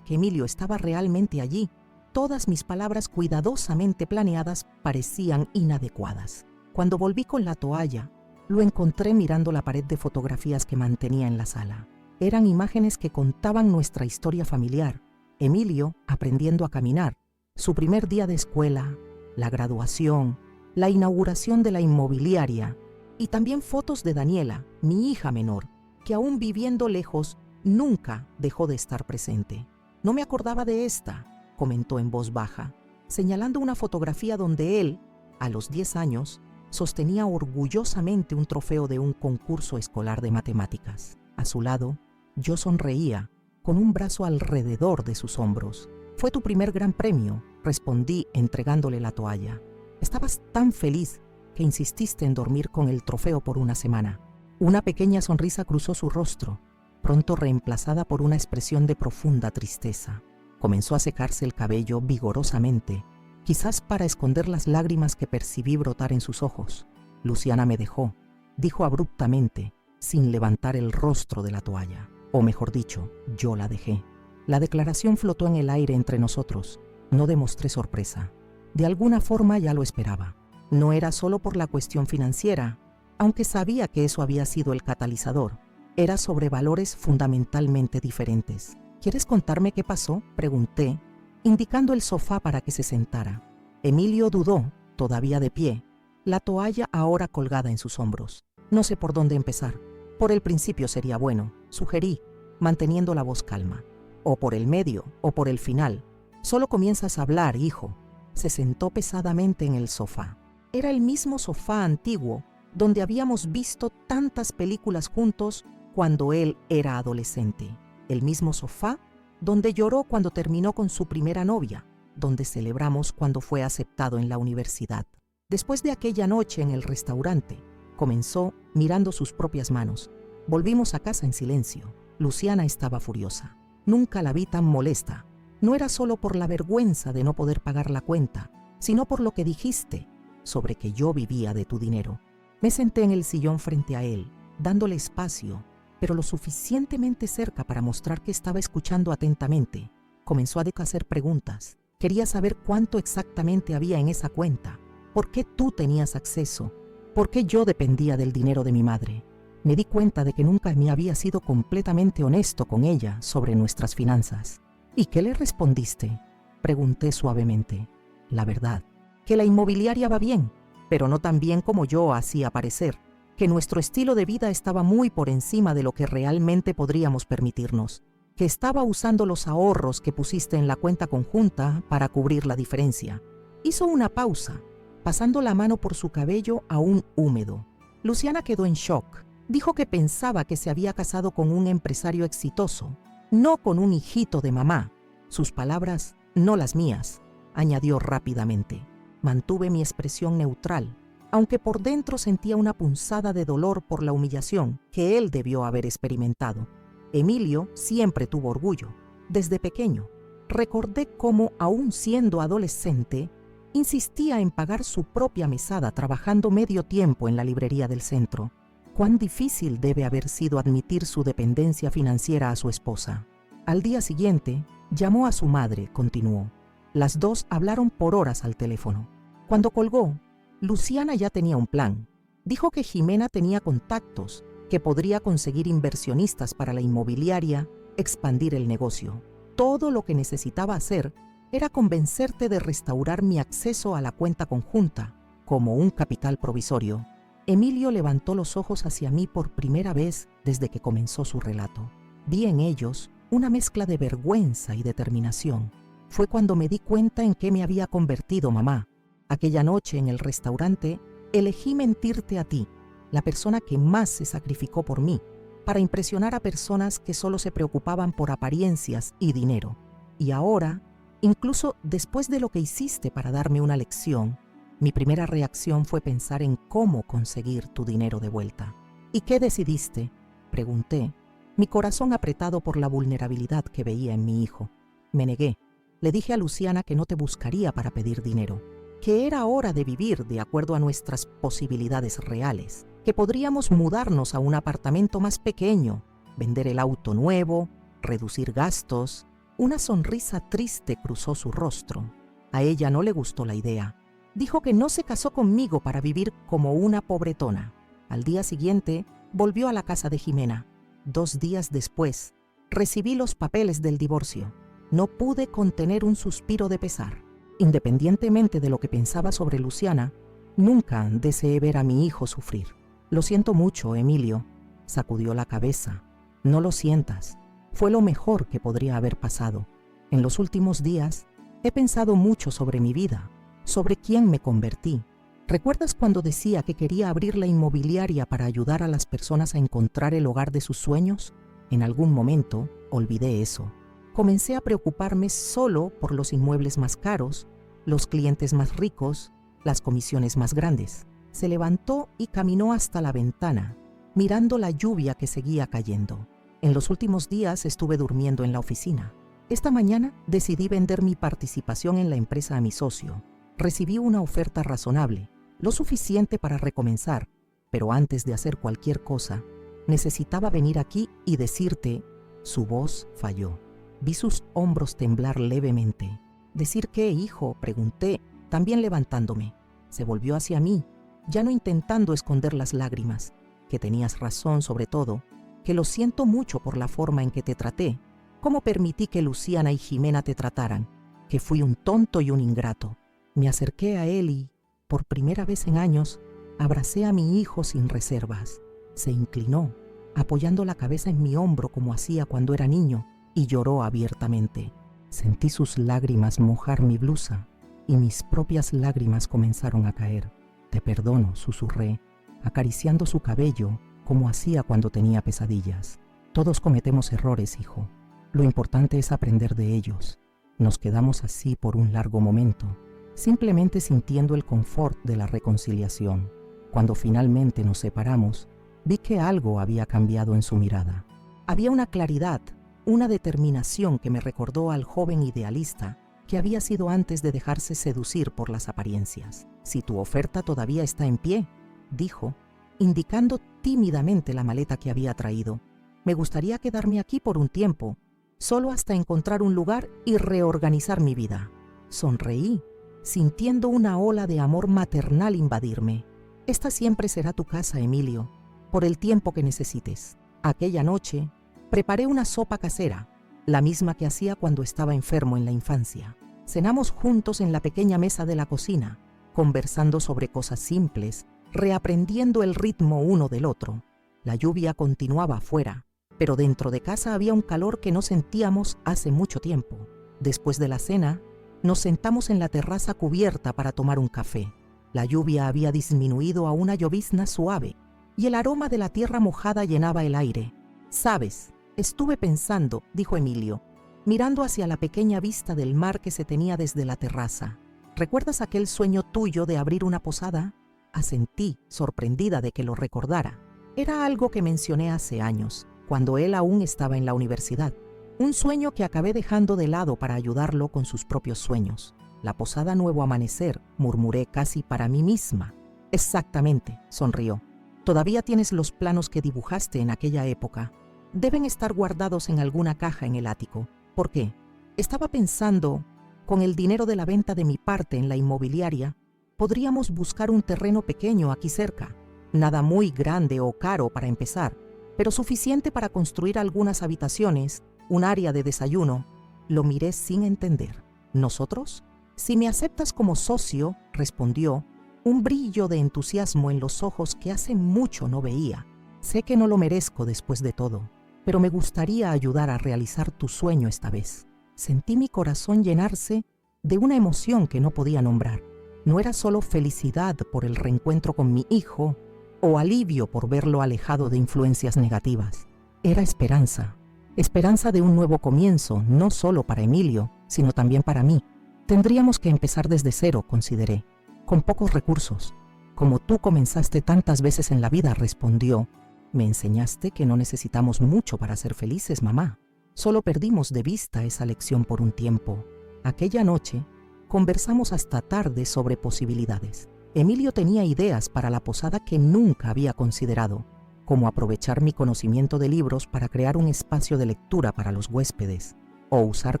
que Emilio estaba realmente allí, todas mis palabras cuidadosamente planeadas parecían inadecuadas. Cuando volví con la toalla, lo encontré mirando la pared de fotografías que mantenía en la sala. Eran imágenes que contaban nuestra historia familiar. Emilio aprendiendo a caminar, su primer día de escuela, la graduación, la inauguración de la inmobiliaria y también fotos de Daniela, mi hija menor, que aún viviendo lejos, nunca dejó de estar presente. «No me acordaba de esta», comentó en voz baja, señalando una fotografía donde él, a los 10 años, sostenía orgullosamente un trofeo de un concurso escolar de matemáticas. A su lado, yo sonreía, con un brazo alrededor de sus hombros. «Fue tu primer gran premio», respondí entregándole la toalla. «Estabas tan feliz que insististe en dormir con el trofeo por una semana». Una pequeña sonrisa cruzó su rostro, pronto reemplazada por una expresión de profunda tristeza. Comenzó a secarse el cabello vigorosamente, quizás para esconder las lágrimas que percibí brotar en sus ojos. «Luciana me dejó», dijo abruptamente, sin levantar el rostro de la toalla. O mejor dicho, yo la dejé. La declaración flotó en el aire entre nosotros. No demostré sorpresa. De alguna forma ya lo esperaba. No era solo por la cuestión financiera, aunque sabía que eso había sido el catalizador. Era sobre valores fundamentalmente diferentes. ¿Quieres contarme qué pasó?, pregunté, indicando el sofá para que se sentara. Emilio dudó, todavía de pie, la toalla ahora colgada en sus hombros. No sé por dónde empezar. Por el principio sería bueno, sugerí, manteniendo la voz calma. O por el medio, o por el final. Solo comienzas a hablar, hijo. Se sentó pesadamente en el sofá. Era el mismo sofá antiguo donde habíamos visto tantas películas juntos cuando él era adolescente. El mismo sofá donde lloró cuando terminó con su primera novia, donde celebramos cuando fue aceptado en la universidad. Después de aquella noche en el restaurante, comenzó mirando sus propias manos. Volvimos a casa en silencio. Luciana estaba furiosa. Nunca la vi tan molesta. No era solo por la vergüenza de no poder pagar la cuenta, sino por lo que dijiste sobre que yo vivía de tu dinero. Me senté en el sillón frente a él, dándole espacio, pero lo suficientemente cerca para mostrar que estaba escuchando atentamente. Comenzó a hacer preguntas. Quería saber cuánto exactamente había en esa cuenta. ¿Por qué tú tenías acceso? ¿Por qué yo dependía del dinero de mi madre? Me di cuenta de que nunca me había sido completamente honesto con ella sobre nuestras finanzas. ¿Y qué le respondiste?, pregunté suavemente. La verdad, que la inmobiliaria va bien, pero no tan bien como yo hacía parecer, que nuestro estilo de vida estaba muy por encima de lo que realmente podríamos permitirnos, que estaba usando los ahorros que pusiste en la cuenta conjunta para cubrir la diferencia. Hizo una pausa, pasando la mano por su cabello aún húmedo. Luciana quedó en shock. Dijo que pensaba que se había casado con un empresario exitoso, no con un hijito de mamá. Sus palabras, no las mías, añadió rápidamente. Mantuve mi expresión neutral, aunque por dentro sentía una punzada de dolor por la humillación que él debió haber experimentado. Emilio siempre tuvo orgullo, desde pequeño. Recordé cómo, aún siendo adolescente, insistía en pagar su propia mesada trabajando medio tiempo en la librería del centro. Cuán difícil debe haber sido admitir su dependencia financiera a su esposa. Al día siguiente, llamó a su madre, continuó. Las dos hablaron por horas al teléfono. Cuando colgó, Luciana ya tenía un plan. Dijo que Jimena tenía contactos, que podría conseguir inversionistas para la inmobiliaria, expandir el negocio. Todo lo que necesitaba hacer era convencerte de restaurar mi acceso a la cuenta conjunta, como un capital provisorio. Emilio levantó los ojos hacia mí por primera vez desde que comenzó su relato. Vi en ellos una mezcla de vergüenza y determinación. Fue cuando me di cuenta en qué me había convertido, mamá. Aquella noche en el restaurante, elegí mentirte a ti, la persona que más se sacrificó por mí, para impresionar a personas que solo se preocupaban por apariencias y dinero. Y ahora, incluso después de lo que hiciste para darme una lección, mi primera reacción fue pensar en cómo conseguir tu dinero de vuelta. ¿Y qué decidiste?, pregunté, mi corazón apretado por la vulnerabilidad que veía en mi hijo. Me negué. Le dije a Luciana que no te buscaría para pedir dinero, que era hora de vivir de acuerdo a nuestras posibilidades reales, que podríamos mudarnos a un apartamento más pequeño, vender el auto nuevo, reducir gastos. Una sonrisa triste cruzó su rostro. A ella no le gustó la idea. Dijo que no se casó conmigo para vivir como una pobretona. Al día siguiente, volvió a la casa de Jimena. 2 días después, recibí los papeles del divorcio. No pude contener un suspiro de pesar. Independientemente de lo que pensaba sobre Luciana, nunca deseé ver a mi hijo sufrir. Lo siento mucho, Emilio, sacudió la cabeza. No lo sientas. Fue lo mejor que podría haber pasado. En los últimos días, he pensado mucho sobre mi vida, sobre quién me convertí. ¿Recuerdas cuando decía que quería abrir la inmobiliaria para ayudar a las personas a encontrar el hogar de sus sueños? En algún momento, olvidé eso. Comencé a preocuparme solo por los inmuebles más caros, los clientes más ricos, las comisiones más grandes. Se levantó y caminó hasta la ventana, mirando la lluvia que seguía cayendo. En los últimos días estuve durmiendo en la oficina. Esta mañana decidí vender mi participación en la empresa a mi socio. Recibí una oferta razonable, lo suficiente para recomenzar, pero antes de hacer cualquier cosa, necesitaba venir aquí y decirte, su voz falló. Vi sus hombros temblar levemente. ¿Decir qué, hijo?, pregunté, también levantándome. Se volvió hacia mí, ya no intentando esconder las lágrimas, que tenías razón sobre todo, que lo siento mucho por la forma en que te traté, cómo permití que Luciana y Jimena te trataran, que fui un tonto y un ingrato. Me acerqué a él y, por primera vez en años, abracé a mi hijo sin reservas. Se inclinó, apoyando la cabeza en mi hombro como hacía cuando era niño, y lloró abiertamente. Sentí sus lágrimas mojar mi blusa y mis propias lágrimas comenzaron a caer. Te perdono, susurré, acariciando su cabello como hacía cuando tenía pesadillas. Todos cometemos errores, hijo. Lo importante es aprender de ellos. Nos quedamos así por un largo momento, simplemente sintiendo el confort de la reconciliación. Cuando finalmente nos separamos, vi que algo había cambiado en su mirada. Había una claridad, una determinación que me recordó al joven idealista que había sido antes de dejarse seducir por las apariencias. Si tu oferta todavía está en pie, dijo, indicando tímidamente la maleta que había traído. Me gustaría quedarme aquí por un tiempo, solo hasta encontrar un lugar y reorganizar mi vida. Sonreí, sintiendo una ola de amor maternal invadirme. Esta siempre será tu casa, Emilio, por el tiempo que necesites. Aquella noche, preparé una sopa casera, la misma que hacía cuando estaba enfermo en la infancia. Cenamos juntos en la pequeña mesa de la cocina, conversando sobre cosas simples, reaprendiendo el ritmo uno del otro. La lluvia continuaba afuera, pero dentro de casa había un calor que no sentíamos hace mucho tiempo. Después de la cena, nos sentamos en la terraza cubierta para tomar un café. La lluvia había disminuido a una llovizna suave, y el aroma de la tierra mojada llenaba el aire. «Sabes, estuve pensando», dijo Emilio, mirando hacia la pequeña vista del mar que se tenía desde la terraza. «¿Recuerdas aquel sueño tuyo de abrir una posada?» Asentí, sorprendida de que lo recordara. Era algo que mencioné hace años, cuando él aún estaba en la universidad. Un sueño que acabé dejando de lado para ayudarlo con sus propios sueños. «La posada Nuevo Amanecer», murmuré casi para mí misma. «Exactamente», sonrió. «Todavía tienes los planos que dibujaste en aquella época. Deben estar guardados en alguna caja en el ático. ¿Por qué?» Estaba pensando, con el dinero de la venta de mi parte en la inmobiliaria, podríamos buscar un terreno pequeño aquí cerca. Nada muy grande o caro para empezar, pero suficiente para construir algunas habitaciones, un área de desayuno. Lo miré sin entender. ¿Nosotros? «Si me aceptas como socio», respondió, un brillo de entusiasmo en los ojos que hace mucho no veía. «Sé que no lo merezco después de todo, pero me gustaría ayudar a realizar tu sueño esta vez». Sentí mi corazón llenarse de una emoción que no podía nombrar. No era solo felicidad por el reencuentro con mi hijo o alivio por verlo alejado de influencias negativas. Era esperanza. Esperanza de un nuevo comienzo, no solo para Emilio, sino también para mí. Tendríamos que empezar desde cero, consideré, con pocos recursos. «Como tú comenzaste tantas veces en la vida», respondió. «Me enseñaste que no necesitamos mucho para ser felices, mamá. Solo perdimos de vista esa lección por un tiempo». Aquella noche, conversamos hasta tarde sobre posibilidades. Emilio tenía ideas para la posada que nunca había considerado, como aprovechar mi conocimiento de libros para crear un espacio de lectura para los huéspedes, o usar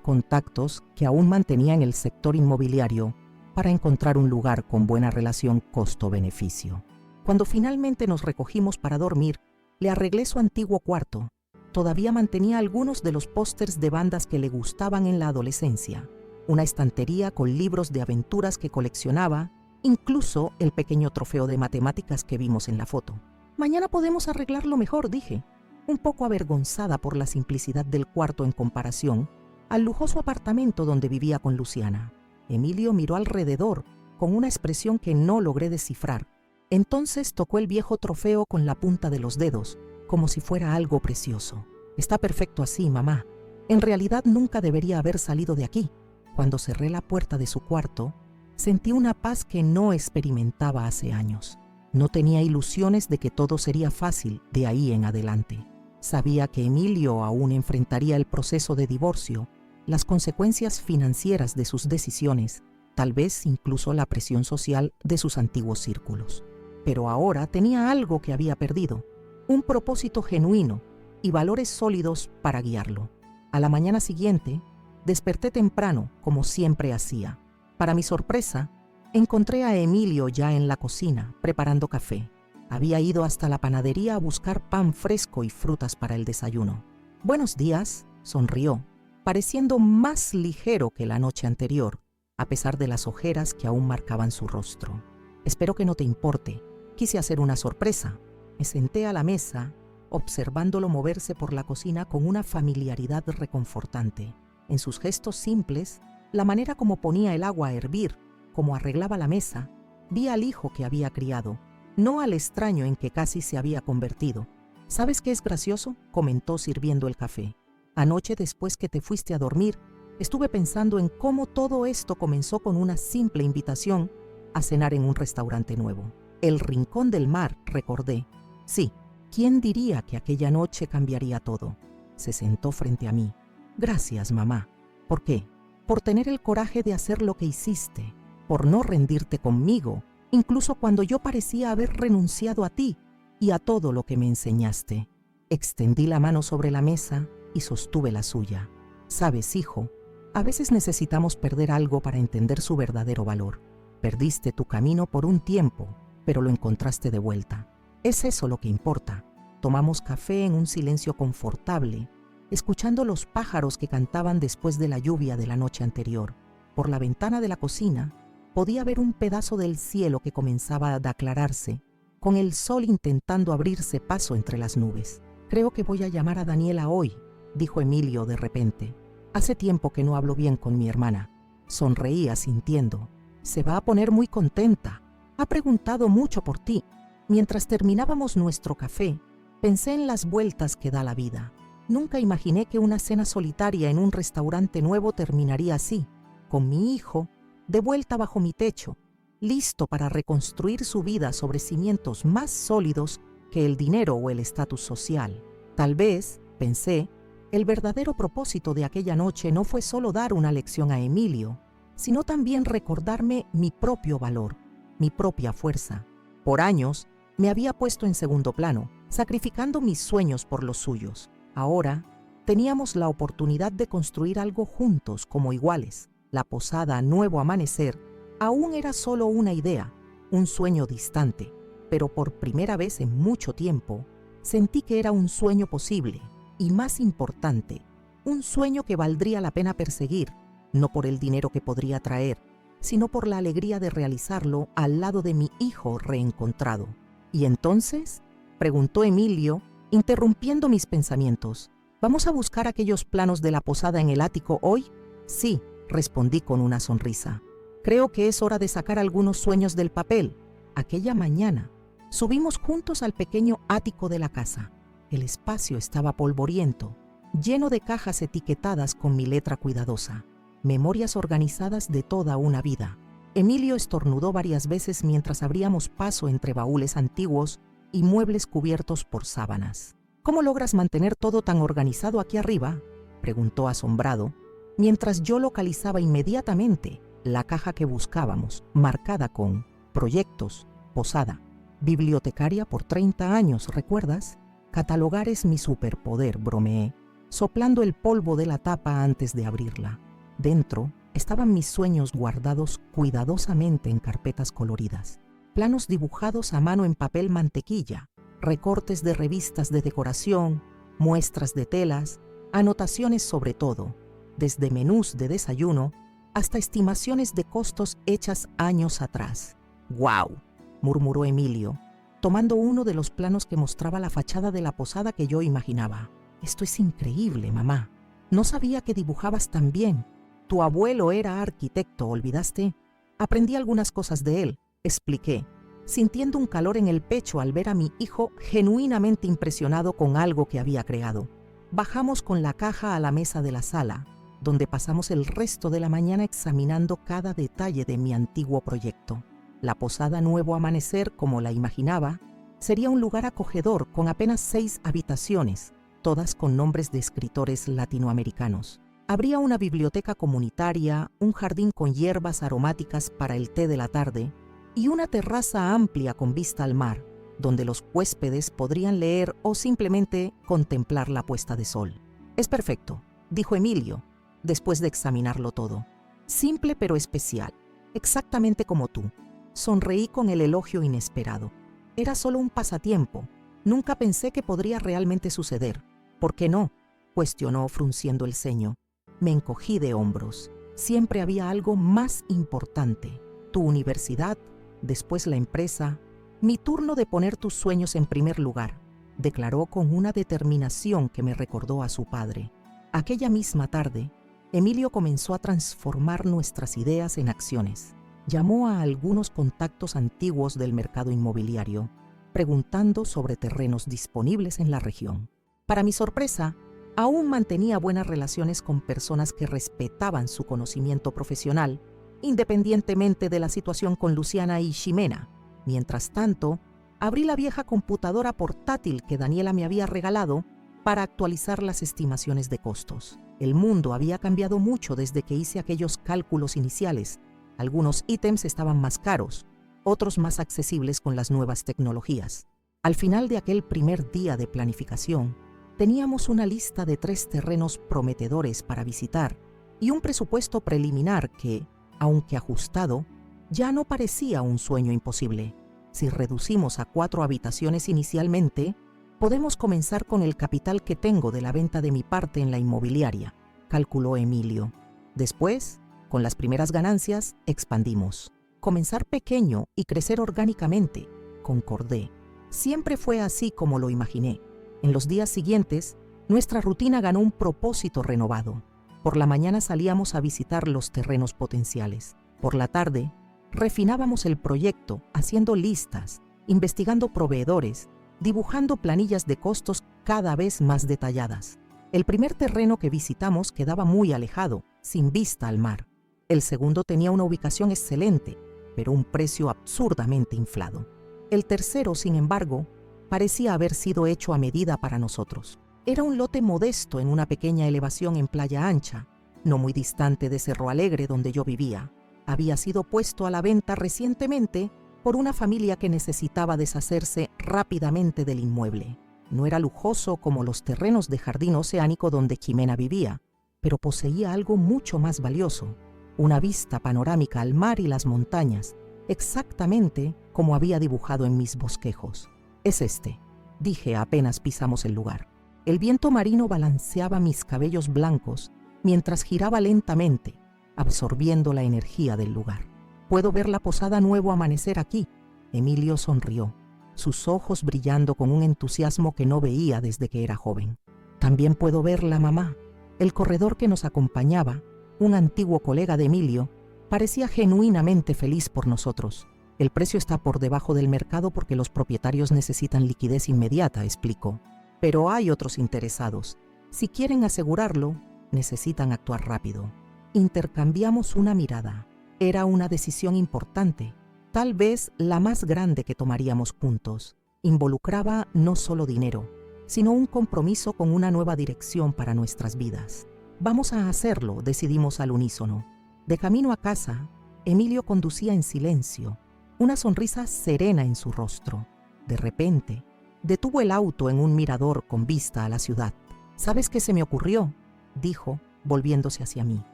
contactos que aún mantenía en el sector inmobiliario para encontrar un lugar con buena relación costo-beneficio. Cuando finalmente nos recogimos para dormir, le arreglé su antiguo cuarto. Todavía mantenía algunos de los pósters de bandas que le gustaban en la adolescencia, una estantería con libros de aventuras que coleccionaba, incluso el pequeño trofeo de matemáticas que vimos en la foto. «Mañana podemos arreglarlo mejor», dije, un poco avergonzada por la simplicidad del cuarto en comparación al lujoso apartamento donde vivía con Luciana. Emilio miró alrededor con una expresión que no logré descifrar. Entonces tocó el viejo trofeo con la punta de los dedos, como si fuera algo precioso. «Está perfecto así, mamá. En realidad nunca debería haber salido de aquí». Cuando cerré la puerta de su cuarto, sentí una paz que no experimentaba hace años. No tenía ilusiones de que todo sería fácil de ahí en adelante. Sabía que Emilio aún enfrentaría el proceso de divorcio, las consecuencias financieras de sus decisiones, tal vez incluso la presión social de sus antiguos círculos. Pero ahora tenía algo que había perdido, un propósito genuino y valores sólidos para guiarlo. A la mañana siguiente, desperté temprano, como siempre hacía. Para mi sorpresa, encontré a Emilio ya en la cocina, preparando café. Había ido hasta la panadería a buscar pan fresco y frutas para el desayuno. «Buenos días», sonrió, pareciendo más ligero que la noche anterior, a pesar de las ojeras que aún marcaban su rostro. «Espero que no te importe. Quise hacer una sorpresa». Me senté a la mesa, observándolo moverse por la cocina con una familiaridad reconfortante. En sus gestos simples, la manera como ponía el agua a hervir, como arreglaba la mesa, vi al hijo que había criado, no al extraño en que casi se había convertido. «¿Sabes qué es gracioso?», comentó sirviendo el café. «Anoche, después que te fuiste a dormir, estuve pensando en cómo todo esto comenzó con una simple invitación a cenar en un restaurante nuevo. El Rincón del Mar», recordé. «Sí, ¿quién diría que aquella noche cambiaría todo?». Se sentó frente a mí. «Gracias, mamá». «¿Por qué?». «Por tener el coraje de hacer lo que hiciste, por no rendirte conmigo, incluso cuando yo parecía haber renunciado a ti y a todo lo que me enseñaste». Extendí la mano sobre la mesa y sostuve la suya. «Sabes, hijo, a veces necesitamos perder algo para entender su verdadero valor. Perdiste tu camino por un tiempo, pero lo encontraste de vuelta. Es eso lo que importa». Tomamos café en un silencio confortable, escuchando los pájaros que cantaban después de la lluvia de la noche anterior. Por la ventana de la cocina podía ver un pedazo del cielo que comenzaba a aclararse, con el sol intentando abrirse paso entre las nubes. «Creo que voy a llamar a Daniela hoy», dijo Emilio de repente. «Hace tiempo que no hablo bien con mi hermana». Sonreí asintiendo. «Se va a poner muy contenta. Ha preguntado mucho por ti». Mientras terminábamos nuestro café, pensé en las vueltas que da la vida. Nunca imaginé que una cena solitaria en un restaurante nuevo terminaría así, con mi hijo de vuelta bajo mi techo, listo para reconstruir su vida sobre cimientos más sólidos que el dinero o el estatus social. Tal vez, pensé, el verdadero propósito de aquella noche no fue solo dar una lección a Emilio, sino también recordarme mi propio valor, mi propia fuerza. Por años, me había puesto en segundo plano, sacrificando mis sueños por los suyos. Ahora, teníamos la oportunidad de construir algo juntos como iguales. La posada Nuevo Amanecer aún era solo una idea, un sueño distante, pero por primera vez en mucho tiempo, sentí que era un sueño posible y, más importante, un sueño que valdría la pena perseguir, no por el dinero que podría traer, sino por la alegría de realizarlo al lado de mi hijo reencontrado. «¿Y entonces?», preguntó Emilio, interrumpiendo mis pensamientos. «¿Vamos a buscar aquellos planos de la posada en el ático hoy?». «Sí», respondí con una sonrisa. «Creo que es hora de sacar algunos sueños del papel». Aquella mañana, subimos juntos al pequeño ático de la casa. El espacio estaba polvoriento, lleno de cajas etiquetadas con mi letra cuidadosa. Memorias organizadas de toda una vida. Emilio estornudó varias veces mientras abríamos paso entre baúles antiguos y muebles cubiertos por sábanas. «¿Cómo logras mantener todo tan organizado aquí arriba?», preguntó asombrado, mientras yo localizaba inmediatamente la caja que buscábamos, marcada con «Proyectos, posada, bibliotecaria por 30 años, ¿recuerdas?». «Catalogar es mi superpoder», bromeé, soplando el polvo de la tapa antes de abrirla. Dentro estaban mis sueños guardados cuidadosamente en carpetas coloridas, planos dibujados a mano en papel mantequilla, recortes de revistas de decoración, muestras de telas, anotaciones sobre todo, desde menús de desayuno hasta estimaciones de costos hechas años atrás. «¡Guau!», murmuró Emilio, tomando uno de los planos que mostraba la fachada de la posada que yo imaginaba. «Esto es increíble, mamá. No sabía que dibujabas tan bien. Tu abuelo era arquitecto, ¿olvidaste? Aprendí algunas cosas de él», expliqué, sintiendo un calor en el pecho al ver a mi hijo genuinamente impresionado con algo que había creado. Bajamos con la caja a la mesa de la sala, donde pasamos el resto de la mañana examinando cada detalle de mi antiguo proyecto. La posada Nuevo Amanecer, como la imaginaba, sería un lugar acogedor con apenas 6 habitaciones, todas con nombres de escritores latinoamericanos. Habría una biblioteca comunitaria, un jardín con hierbas aromáticas para el té de la tarde y una terraza amplia con vista al mar, donde los huéspedes podrían leer o simplemente contemplar la puesta de sol. «Es perfecto», dijo Emilio, después de examinarlo todo. Simple pero especial, exactamente como tú. Sonreí con el elogio inesperado. Era solo un pasatiempo. Nunca pensé que podría realmente suceder. ¿Por qué no?, cuestionó frunciendo el ceño. Me encogí de hombros. Siempre había algo más importante. Tu universidad, después la empresa. Mi turno de poner tus sueños en primer lugar, declaró con una determinación que me recordó a su padre. Aquella misma tarde, Emilio comenzó a transformar nuestras ideas en acciones. Llamó a algunos contactos antiguos del mercado inmobiliario, preguntando sobre terrenos disponibles en la región. Para mi sorpresa, aún mantenía buenas relaciones con personas que respetaban su conocimiento profesional, independientemente de la situación con Luciana y Ximena. Mientras tanto, abrí la vieja computadora portátil que Daniela me había regalado para actualizar las estimaciones de costos. El mundo había cambiado mucho desde que hice aquellos cálculos iniciales. Algunos ítems estaban más caros, otros más accesibles con las nuevas tecnologías. Al final de aquel primer día de planificación, teníamos una lista de 3 terrenos prometedores para visitar y un presupuesto preliminar que, aunque ajustado, ya no parecía un sueño imposible. Si reducimos a 4 habitaciones inicialmente, podemos comenzar con el capital que tengo de la venta de mi parte en la inmobiliaria, calculó Emilio. Después, con las primeras ganancias, expandimos. Comenzar pequeño y crecer orgánicamente, concordé. Siempre fue así como lo imaginé. En los días siguientes, nuestra rutina ganó un propósito renovado. Por la mañana salíamos a visitar los terrenos potenciales. Por la tarde, refinábamos el proyecto, haciendo listas, investigando proveedores, dibujando planillas de costos cada vez más detalladas. El primer terreno que visitamos quedaba muy alejado, sin vista al mar. El segundo tenía una ubicación excelente, pero un precio absurdamente inflado. El tercero, sin embargo, parecía haber sido hecho a medida para nosotros. Era un lote modesto en una pequeña elevación en Playa Ancha, no muy distante de Cerro Alegre donde yo vivía. Había sido puesto a la venta recientemente por una familia que necesitaba deshacerse rápidamente del inmueble. No era lujoso como los terrenos de jardín oceánico donde Ximena vivía, pero poseía algo mucho más valioso, una vista panorámica al mar y las montañas, exactamente como había dibujado en mis bosquejos. Es este, dije apenas pisamos el lugar. El viento marino balanceaba mis cabellos blancos mientras giraba lentamente, absorbiendo la energía del lugar. Puedo ver la posada Nuevo Amanecer aquí. Emilio sonrió, sus ojos brillando con un entusiasmo que no veía desde que era joven. También puedo ver la mamá. El corredor que nos acompañaba, un antiguo colega de Emilio, parecía genuinamente feliz por nosotros. El precio está por debajo del mercado porque los propietarios necesitan liquidez inmediata, explicó. Pero hay otros interesados. Si quieren asegurarlo, necesitan actuar rápido. Intercambiamos una mirada. Era una decisión importante, tal vez la más grande que tomaríamos juntos. Involucraba no solo dinero, sino un compromiso con una nueva dirección para nuestras vidas. Vamos a hacerlo, decidimos al unísono. De camino a casa, Emilio conducía en silencio, una sonrisa serena en su rostro. De repente, detuvo el auto en un mirador con vista a la ciudad. ¿Sabes qué se me ocurrió?, dijo, volviéndose hacia mí.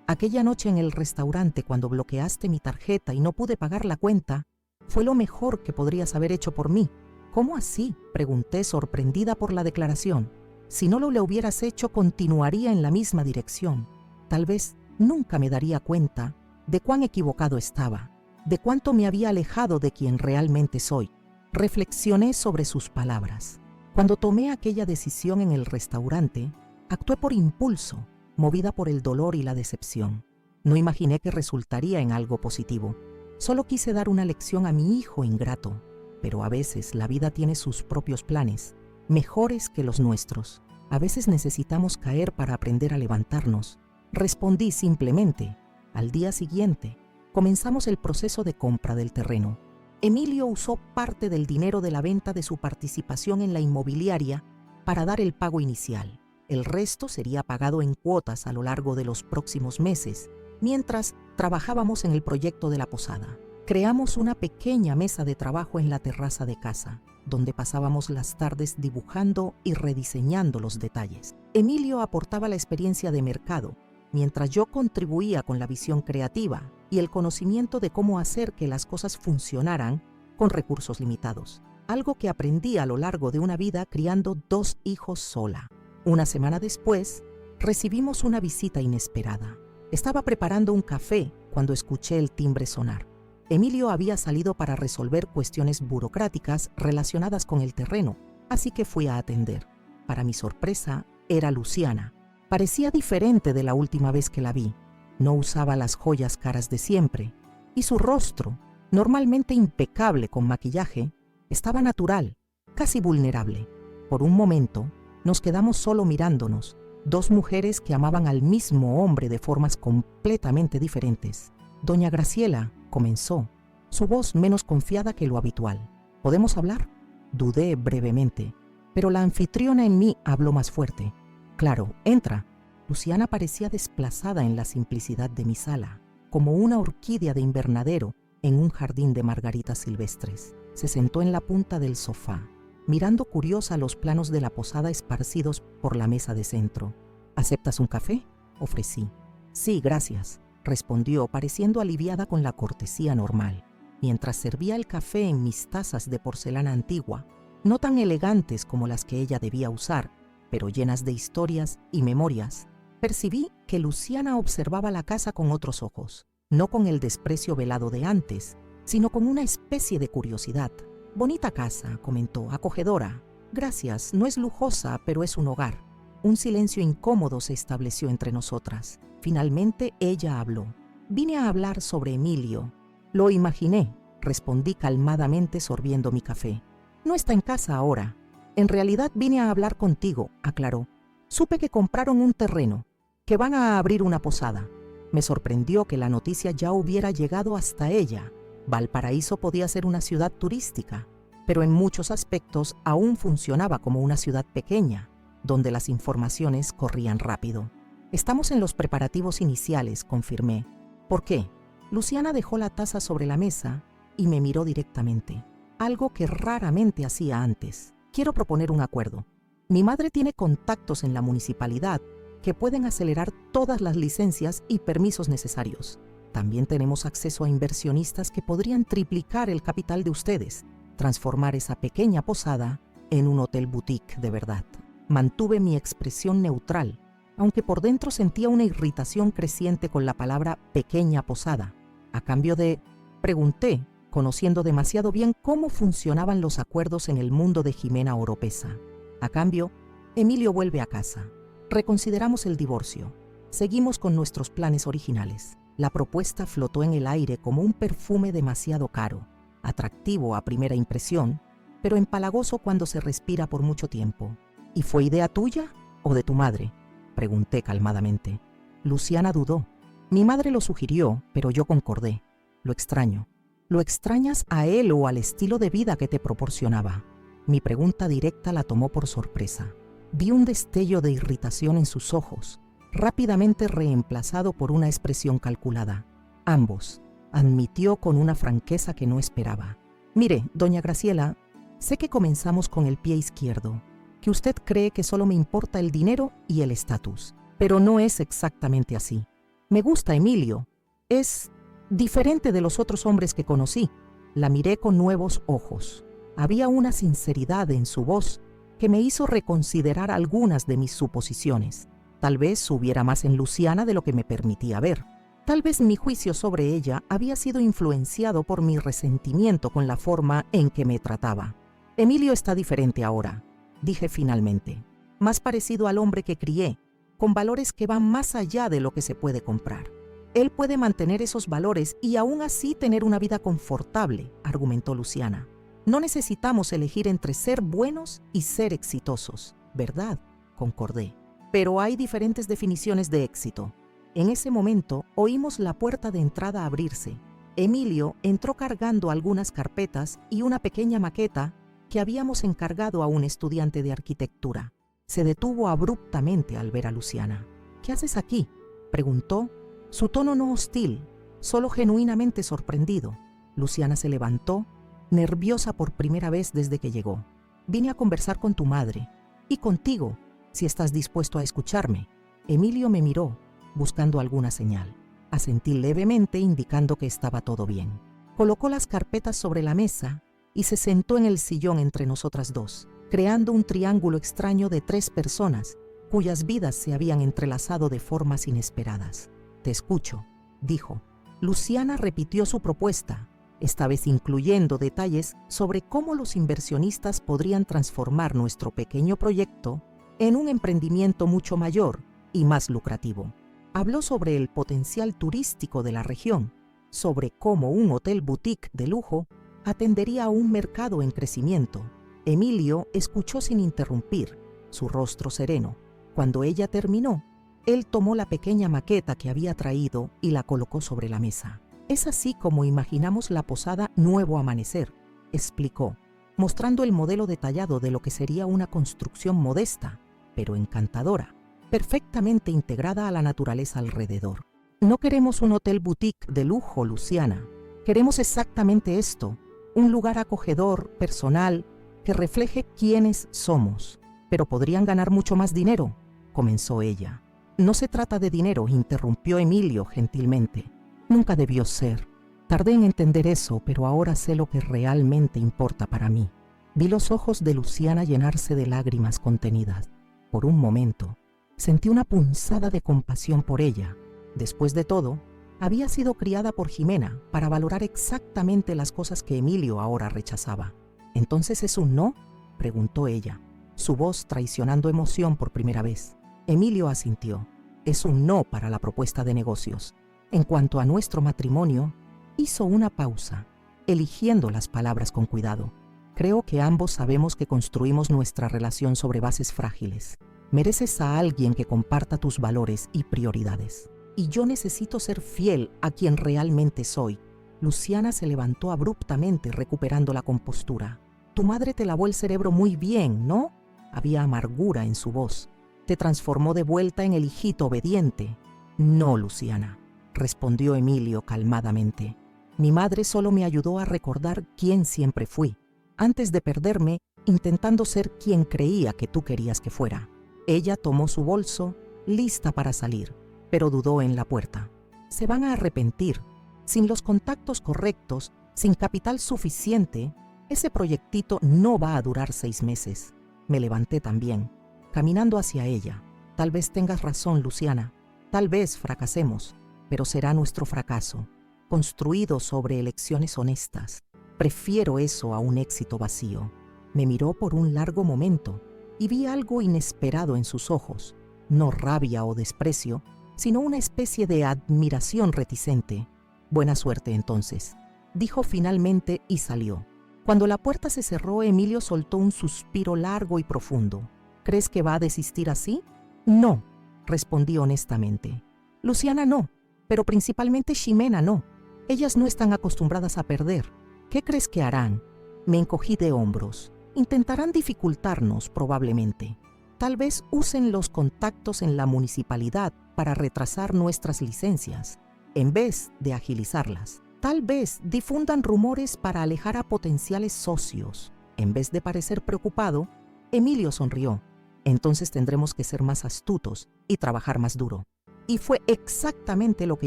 Aquella noche en el restaurante cuando bloqueaste mi tarjeta y no pude pagar la cuenta, fue lo mejor que podrías haber hecho por mí. ¿Cómo así?, pregunté sorprendida por la declaración. Si no lo hubieras hecho, continuaría en la misma dirección. Tal vez nunca me daría cuenta de cuán equivocado estaba, de cuánto me había alejado de quien realmente soy. Reflexioné sobre sus palabras. Cuando tomé aquella decisión en el restaurante, actué por impulso, movida por el dolor y la decepción. No imaginé que resultaría en algo positivo. Solo quise dar una lección a mi hijo ingrato, pero a veces la vida tiene sus propios planes, mejores que los nuestros. A veces necesitamos caer para aprender a levantarnos. Respondí simplemente. Al día siguiente, comenzamos el proceso de compra del terreno. Emilio usó parte del dinero de la venta de su participación en la inmobiliaria para dar el pago inicial. El resto sería pagado en cuotas a lo largo de los próximos meses, mientras trabajábamos en el proyecto de la posada. Creamos una pequeña mesa de trabajo en la terraza de casa, donde pasábamos las tardes dibujando y rediseñando los detalles. Emilio aportaba la experiencia de mercado, mientras yo contribuía con la visión creativa y el conocimiento de cómo hacer que las cosas funcionaran con recursos limitados, algo que aprendí a lo largo de una vida criando 2 hijos sola. Una semana después, recibimos una visita inesperada. Estaba preparando un café cuando escuché el timbre sonar. Emilio había salido para resolver cuestiones burocráticas relacionadas con el terreno, así que fui a atender. Para mi sorpresa, era Luciana. Parecía diferente de la última vez que la vi. No usaba las joyas caras de siempre, y su rostro, normalmente impecable con maquillaje, estaba natural, casi vulnerable. Por un momento, nos quedamos solo mirándonos, 2 mujeres que amaban al mismo hombre de formas completamente diferentes. Doña Graciela comenzó, su voz menos confiada que lo habitual. ¿Podemos hablar? Dudé brevemente, pero la anfitriona en mí habló más fuerte. Claro, entra. Luciana parecía desplazada en la simplicidad de mi sala, como una orquídea de invernadero en un jardín de margaritas silvestres. Se sentó en la punta del sofá, mirando curiosa los planos de la posada esparcidos por la mesa de centro. ¿Aceptas un café?, ofrecí. Sí, gracias, respondió, pareciendo aliviada con la cortesía normal. Mientras servía el café en mis tazas de porcelana antigua, no tan elegantes como las que ella debía usar, pero llenas de historias y memorias, percibí que Luciana observaba la casa con otros ojos, no con el desprecio velado de antes, sino con una especie de curiosidad. Bonita casa, comentó, acogedora. Gracias, no es lujosa, pero es un hogar. Un silencio incómodo se estableció entre nosotras. Finalmente ella habló. Vine a hablar sobre Emilio. Lo imaginé, respondí calmadamente sorbiendo mi café. No está en casa ahora. En realidad vine a hablar contigo, aclaró. Supe que compraron un terreno, que van a abrir una posada. Me sorprendió que la noticia ya hubiera llegado hasta ella. Valparaíso podía ser una ciudad turística, pero en muchos aspectos aún funcionaba como una ciudad pequeña, donde las informaciones corrían rápido. Estamos en los preparativos iniciales, confirmé. ¿Por qué? Luciana dejó la taza sobre la mesa y me miró directamente, algo que raramente hacía antes. Quiero proponer un acuerdo. Mi madre tiene contactos en la municipalidad que pueden acelerar todas las licencias y permisos necesarios. También tenemos acceso a inversionistas que podrían triplicar el capital de ustedes, transformar esa pequeña posada en un hotel boutique de verdad. Mantuve mi expresión neutral, aunque por dentro sentía una irritación creciente con la palabra pequeña posada. A cambio de, pregunté, conociendo demasiado bien cómo funcionaban los acuerdos en el mundo de Jimena Oropesa. A cambio, Emilio vuelve a casa. Reconsideramos el divorcio. Seguimos con nuestros planes originales. La propuesta flotó en el aire como un perfume demasiado caro, atractivo a primera impresión, pero empalagoso cuando se respira por mucho tiempo. ¿Y fue idea tuya o de tu madre?, pregunté calmadamente. Luciana dudó. Mi madre lo sugirió, pero yo concordé. Lo extraño. ¿Lo extrañas a él o al estilo de vida que te proporcionaba? Mi pregunta directa la tomó por sorpresa. Vi un destello de irritación en sus ojos, rápidamente reemplazado por una expresión calculada. Ambos, admitió con una franqueza que no esperaba. Mire, doña Graciela, sé que comenzamos con el pie izquierdo, que usted cree que solo me importa el dinero y el estatus, pero no es exactamente así. Me gusta Emilio. Es diferente de los otros hombres que conocí. La miré con nuevos ojos. Había una sinceridad en su voz que me hizo reconsiderar algunas de mis suposiciones. Tal vez hubiera más en Luciana de lo que me permitía ver. Tal vez mi juicio sobre ella había sido influenciado por mi resentimiento con la forma en que me trataba. Emilio está diferente ahora, dije finalmente. Más parecido al hombre que crié, con valores que van más allá de lo que se puede comprar. Él puede mantener esos valores y aún así tener una vida confortable, argumentó Luciana. No necesitamos elegir entre ser buenos y ser exitosos, ¿verdad?, concordé. Pero hay diferentes definiciones de éxito. En ese momento oímos la puerta de entrada abrirse. Emilio entró cargando algunas carpetas y una pequeña maqueta que habíamos encargado a un estudiante de arquitectura. Se detuvo abruptamente al ver a Luciana. ¿Qué haces aquí?, preguntó, su tono no hostil, solo genuinamente sorprendido. Luciana se levantó, nerviosa por primera vez desde que llegó. Vine a conversar con tu madre y contigo, si estás dispuesto a escucharme. Emilio me miró, buscando alguna señal. Asentí levemente, indicando que estaba todo bien. Colocó las carpetas sobre la mesa y se sentó en el sillón entre nosotras dos, creando un triángulo extraño de 3 personas, cuyas vidas se habían entrelazado de formas inesperadas. Te escucho, dijo. Luciana repitió su propuesta, esta vez incluyendo detalles sobre cómo los inversionistas podrían transformar nuestro pequeño proyecto en un emprendimiento mucho mayor y más lucrativo. Habló sobre el potencial turístico de la región, sobre cómo un hotel boutique de lujo atendería a un mercado en crecimiento. Emilio escuchó sin interrumpir, su rostro sereno. Cuando ella terminó, él tomó la pequeña maqueta que había traído y la colocó sobre la mesa. Es así como imaginamos la posada Nuevo Amanecer, explicó, mostrando el modelo detallado de lo que sería una construcción modesta, pero encantadora, perfectamente integrada a la naturaleza alrededor. No queremos un hotel boutique de lujo, Luciana. Queremos exactamente esto, un lugar acogedor, personal, que refleje quiénes somos. Pero podrían ganar mucho más dinero, comenzó ella. No se trata de dinero, interrumpió Emilio gentilmente. Nunca debió ser. Tardé en entender eso, pero ahora sé lo que realmente importa para mí. Vi los ojos de Luciana llenarse de lágrimas contenidas. Por un momento, sentí una punzada de compasión por ella. Después de todo, había sido criada por Jimena para valorar exactamente las cosas que Emilio ahora rechazaba. ¿Entonces es un no?, preguntó ella, su voz traicionando emoción por primera vez. Emilio asintió. Es un no para la propuesta de negocios. En cuanto a nuestro matrimonio, hizo una pausa, eligiendo las palabras con cuidado. Creo que ambos sabemos que construimos nuestra relación sobre bases frágiles. Mereces a alguien que comparta tus valores y prioridades. Y yo necesito ser fiel a quien realmente soy. Luciana se levantó abruptamente, recuperando la compostura. Tu madre te lavó el cerebro muy bien, ¿no? Había amargura en su voz. Te transformó de vuelta en el hijito obediente. No, Luciana, respondió Emilio calmadamente. Mi madre solo me ayudó a recordar quién siempre fui, antes de perderme intentando ser quien creía que tú querías que fuera. Ella tomó su bolso, lista para salir, pero dudó en la puerta. Se van a arrepentir. Sin los contactos correctos, sin capital suficiente, ese proyectito no va a durar 6 meses. Me levanté también, caminando hacia ella. Tal vez tengas razón, Luciana. Tal vez fracasemos, pero será nuestro fracaso, construido sobre elecciones honestas. Prefiero eso a un éxito vacío. Me miró por un largo momento y vi algo inesperado en sus ojos. No rabia o desprecio, sino una especie de admiración reticente. Buena suerte entonces, dijo finalmente y salió. Cuando la puerta se cerró, Emilio soltó un suspiro largo y profundo. ¿Crees que va a desistir así? No, respondí honestamente. Luciana no, pero principalmente Ximena no. Ellas no están acostumbradas a perder. ¿Qué crees que harán? Me encogí de hombros. Intentarán dificultarnos, probablemente. Tal vez usen los contactos en la municipalidad para retrasar nuestras licencias, en vez de agilizarlas. Tal vez difundan rumores para alejar a potenciales socios. En vez de parecer preocupado, Emilio sonrió. Entonces tendremos que ser más astutos y trabajar más duro. Y fue exactamente lo que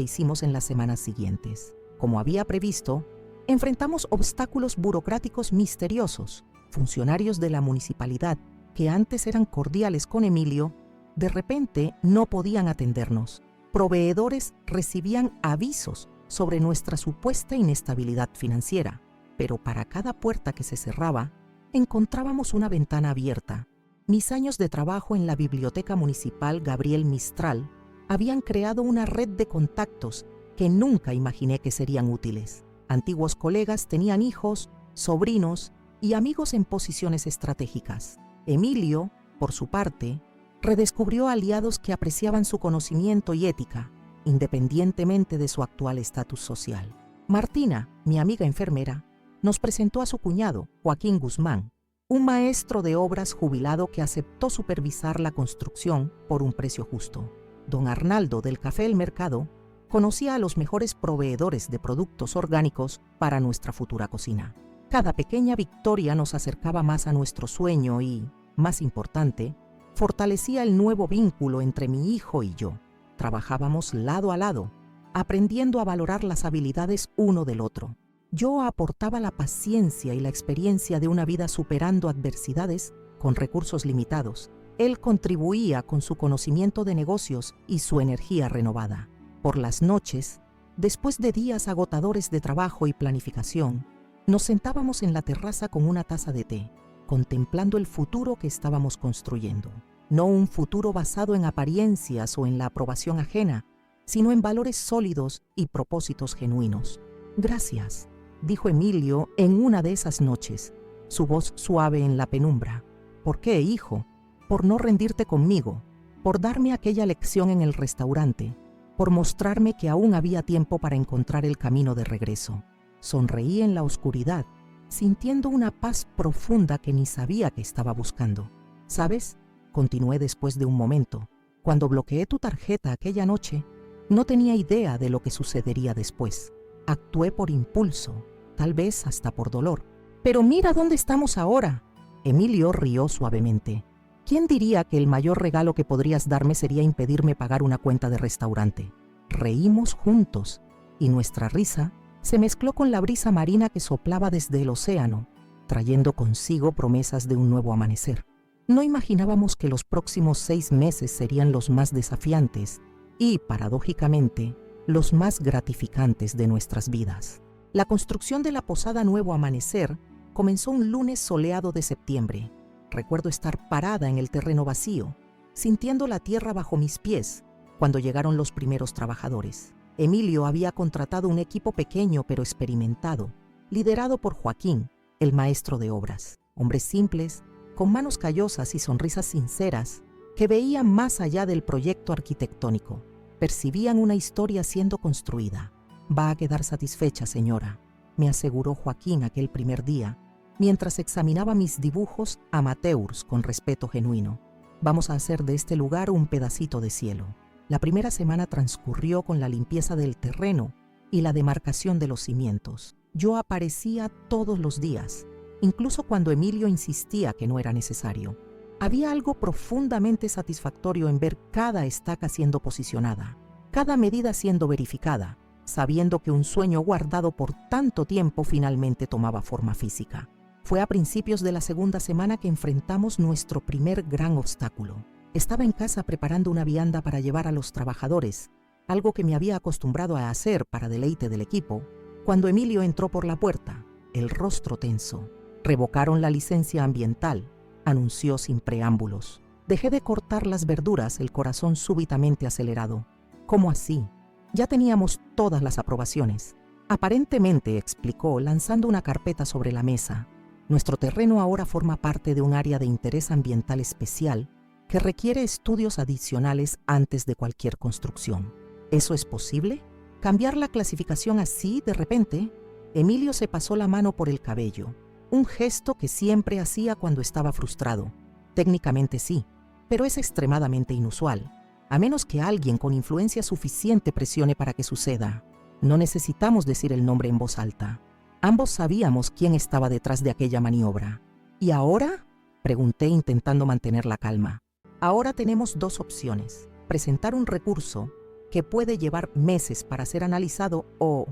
hicimos en las semanas siguientes. Como había previsto, enfrentamos obstáculos burocráticos misteriosos. Funcionarios de la municipalidad, que antes eran cordiales con Emilio, de repente no podían atendernos. Proveedores recibían avisos sobre nuestra supuesta inestabilidad financiera, pero para cada puerta que se cerraba, encontrábamos una ventana abierta. Mis años de trabajo en la Biblioteca Municipal Gabriel Mistral habían creado una red de contactos que nunca imaginé que serían útiles. Antiguos colegas tenían hijos, sobrinos y amigos en posiciones estratégicas. Emilio, por su parte, redescubrió aliados que apreciaban su conocimiento y ética, independientemente de su actual estatus social. Martina, mi amiga enfermera, nos presentó a su cuñado, Joaquín Guzmán, un maestro de obras jubilado que aceptó supervisar la construcción por un precio justo. Don Arnaldo, del Café El Mercado, conocía a los mejores proveedores de productos orgánicos para nuestra futura cocina. Cada pequeña victoria nos acercaba más a nuestro sueño y, más importante, fortalecía el nuevo vínculo entre mi hijo y yo. Trabajábamos lado a lado, aprendiendo a valorar las habilidades uno del otro. Yo aportaba la paciencia y la experiencia de una vida superando adversidades con recursos limitados. Él contribuía con su conocimiento de negocios y su energía renovada. Por las noches, después de días agotadores de trabajo y planificación, nos sentábamos en la terraza con una taza de té, contemplando el futuro que estábamos construyendo. No un futuro basado en apariencias o en la aprobación ajena, sino en valores sólidos y propósitos genuinos. «Gracias», dijo Emilio en una de esas noches, su voz suave en la penumbra. «¿Por qué, hijo? Por no rendirte conmigo, por darme aquella lección en el restaurante, por mostrarme que aún había tiempo para encontrar el camino de regreso». Sonreí en la oscuridad, sintiendo una paz profunda que ni sabía que estaba buscando. «¿Sabes?», continué después de un momento, «cuando bloqueé tu tarjeta aquella noche, no tenía idea de lo que sucedería después. Actué por impulso, tal vez hasta por dolor. Pero mira dónde estamos ahora». Emilio rió suavemente. «¿Quién diría que el mayor regalo que podrías darme sería impedirme pagar una cuenta de restaurante?». Reímos juntos, y nuestra risa se mezcló con la brisa marina que soplaba desde el océano, trayendo consigo promesas de un nuevo amanecer. No imaginábamos que los próximos 6 meses serían los más desafiantes y, paradójicamente, los más gratificantes de nuestras vidas. La construcción de la posada Nuevo Amanecer comenzó un lunes soleado de septiembre. Recuerdo estar parada en el terreno vacío, sintiendo la tierra bajo mis pies, cuando llegaron los primeros trabajadores. Emilio había contratado un equipo pequeño pero experimentado, liderado por Joaquín, el maestro de obras. Hombres simples, con manos callosas y sonrisas sinceras, que veían más allá del proyecto arquitectónico. Percibían una historia siendo construida. «Va a quedar satisfecha, señora», me aseguró Joaquín aquel primer día, mientras examinaba mis dibujos amateurs con respeto genuino. «Vamos a hacer de este lugar un pedacito de cielo». La primera semana transcurrió con la limpieza del terreno y la demarcación de los cimientos. Yo aparecía todos los días, incluso cuando Emilio insistía que no era necesario. Había algo profundamente satisfactorio en ver cada estaca siendo posicionada, cada medida siendo verificada, sabiendo que un sueño guardado por tanto tiempo finalmente tomaba forma física. Fue a principios de la segunda semana que enfrentamos nuestro primer gran obstáculo. Estaba en casa preparando una vianda para llevar a los trabajadores, algo que me había acostumbrado a hacer para deleite del equipo, cuando Emilio entró por la puerta, el rostro tenso. «Revocaron la licencia ambiental», anunció sin preámbulos. Dejé de cortar las verduras, el corazón súbitamente acelerado. «¿Cómo así? Ya teníamos todas las aprobaciones». «Aparentemente», explicó, lanzando una carpeta sobre la mesa. «Nuestro terreno ahora forma parte de un área de interés ambiental especial que requiere estudios adicionales antes de cualquier construcción». «¿Eso es posible? ¿Cambiar la clasificación así de repente?» Emilio se pasó la mano por el cabello, un gesto que siempre hacía cuando estaba frustrado. «Técnicamente sí, pero es extremadamente inusual, a menos que alguien con influencia suficiente presione para que suceda. No necesitamos decir el nombre en voz alta». Ambos sabíamos quién estaba detrás de aquella maniobra. «¿Y ahora?», pregunté intentando mantener la calma. «Ahora tenemos 2 opciones. Presentar un recurso que puede llevar meses para ser analizado o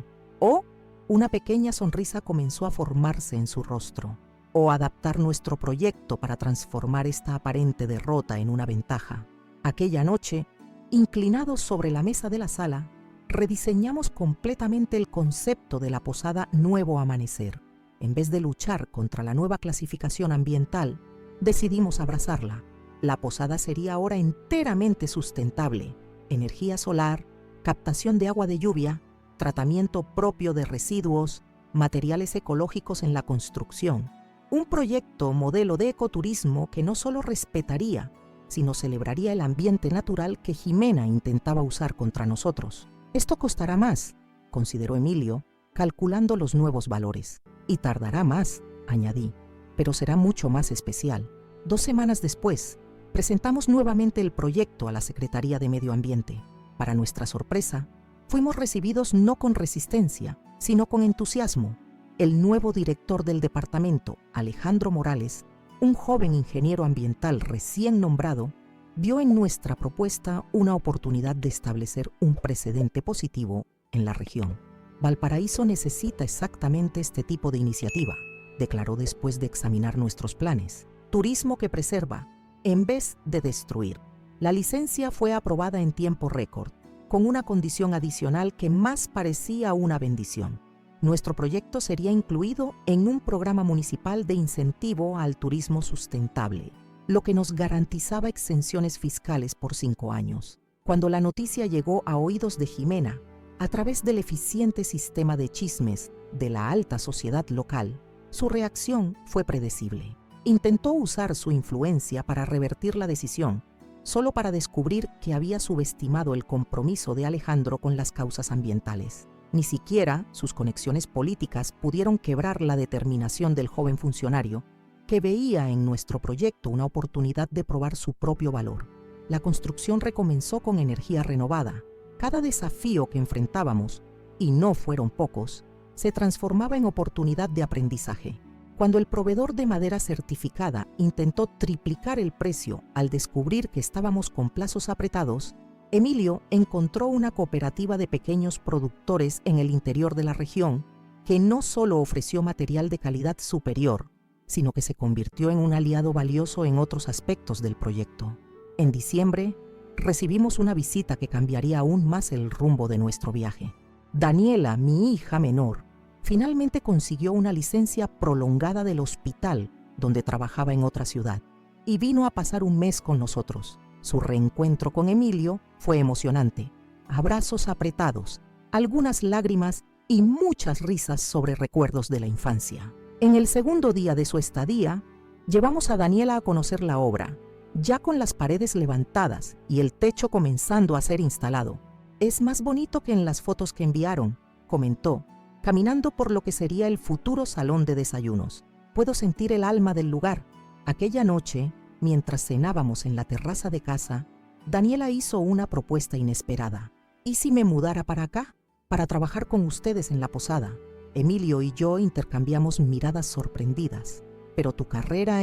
una pequeña sonrisa comenzó a formarse en su rostro, o adaptar nuestro proyecto para transformar esta aparente derrota en una ventaja». Aquella noche, inclinados sobre la mesa de la sala, rediseñamos completamente el concepto de la posada Nuevo Amanecer. En vez de luchar contra la nueva clasificación ambiental, decidimos abrazarla. La posada sería ahora enteramente sustentable: energía solar, captación de agua de lluvia, tratamiento propio de residuos, materiales ecológicos en la construcción. Un proyecto modelo de ecoturismo que no solo respetaría, sino celebraría el ambiente natural que Jimena intentaba usar contra nosotros. «Esto costará más», consideró Emilio, calculando los nuevos valores. «Y tardará más», añadí, «pero será mucho más especial». 2 semanas después, presentamos nuevamente el proyecto a la Secretaría de Medio Ambiente. Para nuestra sorpresa, Fuimos recibidos no con resistencia, sino con entusiasmo. El nuevo director del departamento, Alejandro Morales, un joven ingeniero ambiental recién nombrado, vio en nuestra propuesta una oportunidad de establecer un precedente positivo en la región. Valparaíso necesita exactamente este tipo de iniciativa, declaró después de examinar nuestros planes. Turismo que preserva, en vez de destruir. La licencia fue aprobada en tiempo récord, con una condición adicional que más parecía una bendición. Nuestro proyecto sería incluido en un programa municipal de incentivo al turismo sustentable, lo que nos garantizaba exenciones fiscales por 5 años. Cuando la noticia llegó a oídos de Jimena, a través del eficiente sistema de chismes de la alta sociedad local, su reacción fue predecible. Intentó usar su influencia para revertir la decisión, solo para descubrir que había subestimado el compromiso de Alejandro con las causas ambientales. Ni siquiera sus conexiones políticas pudieron quebrar la determinación del joven funcionario, que veía en nuestro proyecto una oportunidad de probar su propio valor. La construcción recomenzó con energía renovada. Cada desafío que enfrentábamos, y no fueron pocos, se transformaba en oportunidad de aprendizaje. Cuando el proveedor de madera certificada intentó triplicar el precio al descubrir que estábamos con plazos apretados, Emilio encontró una cooperativa de pequeños productores en el interior de la región que no solo ofreció material de calidad superior, sino que se convirtió en un aliado valioso en otros aspectos del proyecto. En diciembre, recibimos una visita que cambiaría aún más el rumbo de nuestro viaje. Daniela, mi hija menor, finalmente consiguió una licencia prolongada del hospital donde trabajaba en otra ciudad y vino a pasar un mes con nosotros. Su reencuentro con Emilio fue emocionante. Abrazos apretados, algunas lágrimas y muchas risas sobre recuerdos de la infancia. En el segundo día de su estadía, llevamos a Daniela a conocer la obra, ya con las paredes levantadas y el techo comenzando a ser instalado. Es más bonito que en las fotos que enviaron, comentó, caminando por lo que sería el futuro salón de desayunos. Puedo sentir el alma del lugar. Aquella noche, mientras cenábamos en la terraza de casa, Daniela hizo una propuesta inesperada. ¿Y si me mudara para acá? Para trabajar con ustedes en la posada. Emilio y yo intercambiamos miradas sorprendidas. Pero tu carrera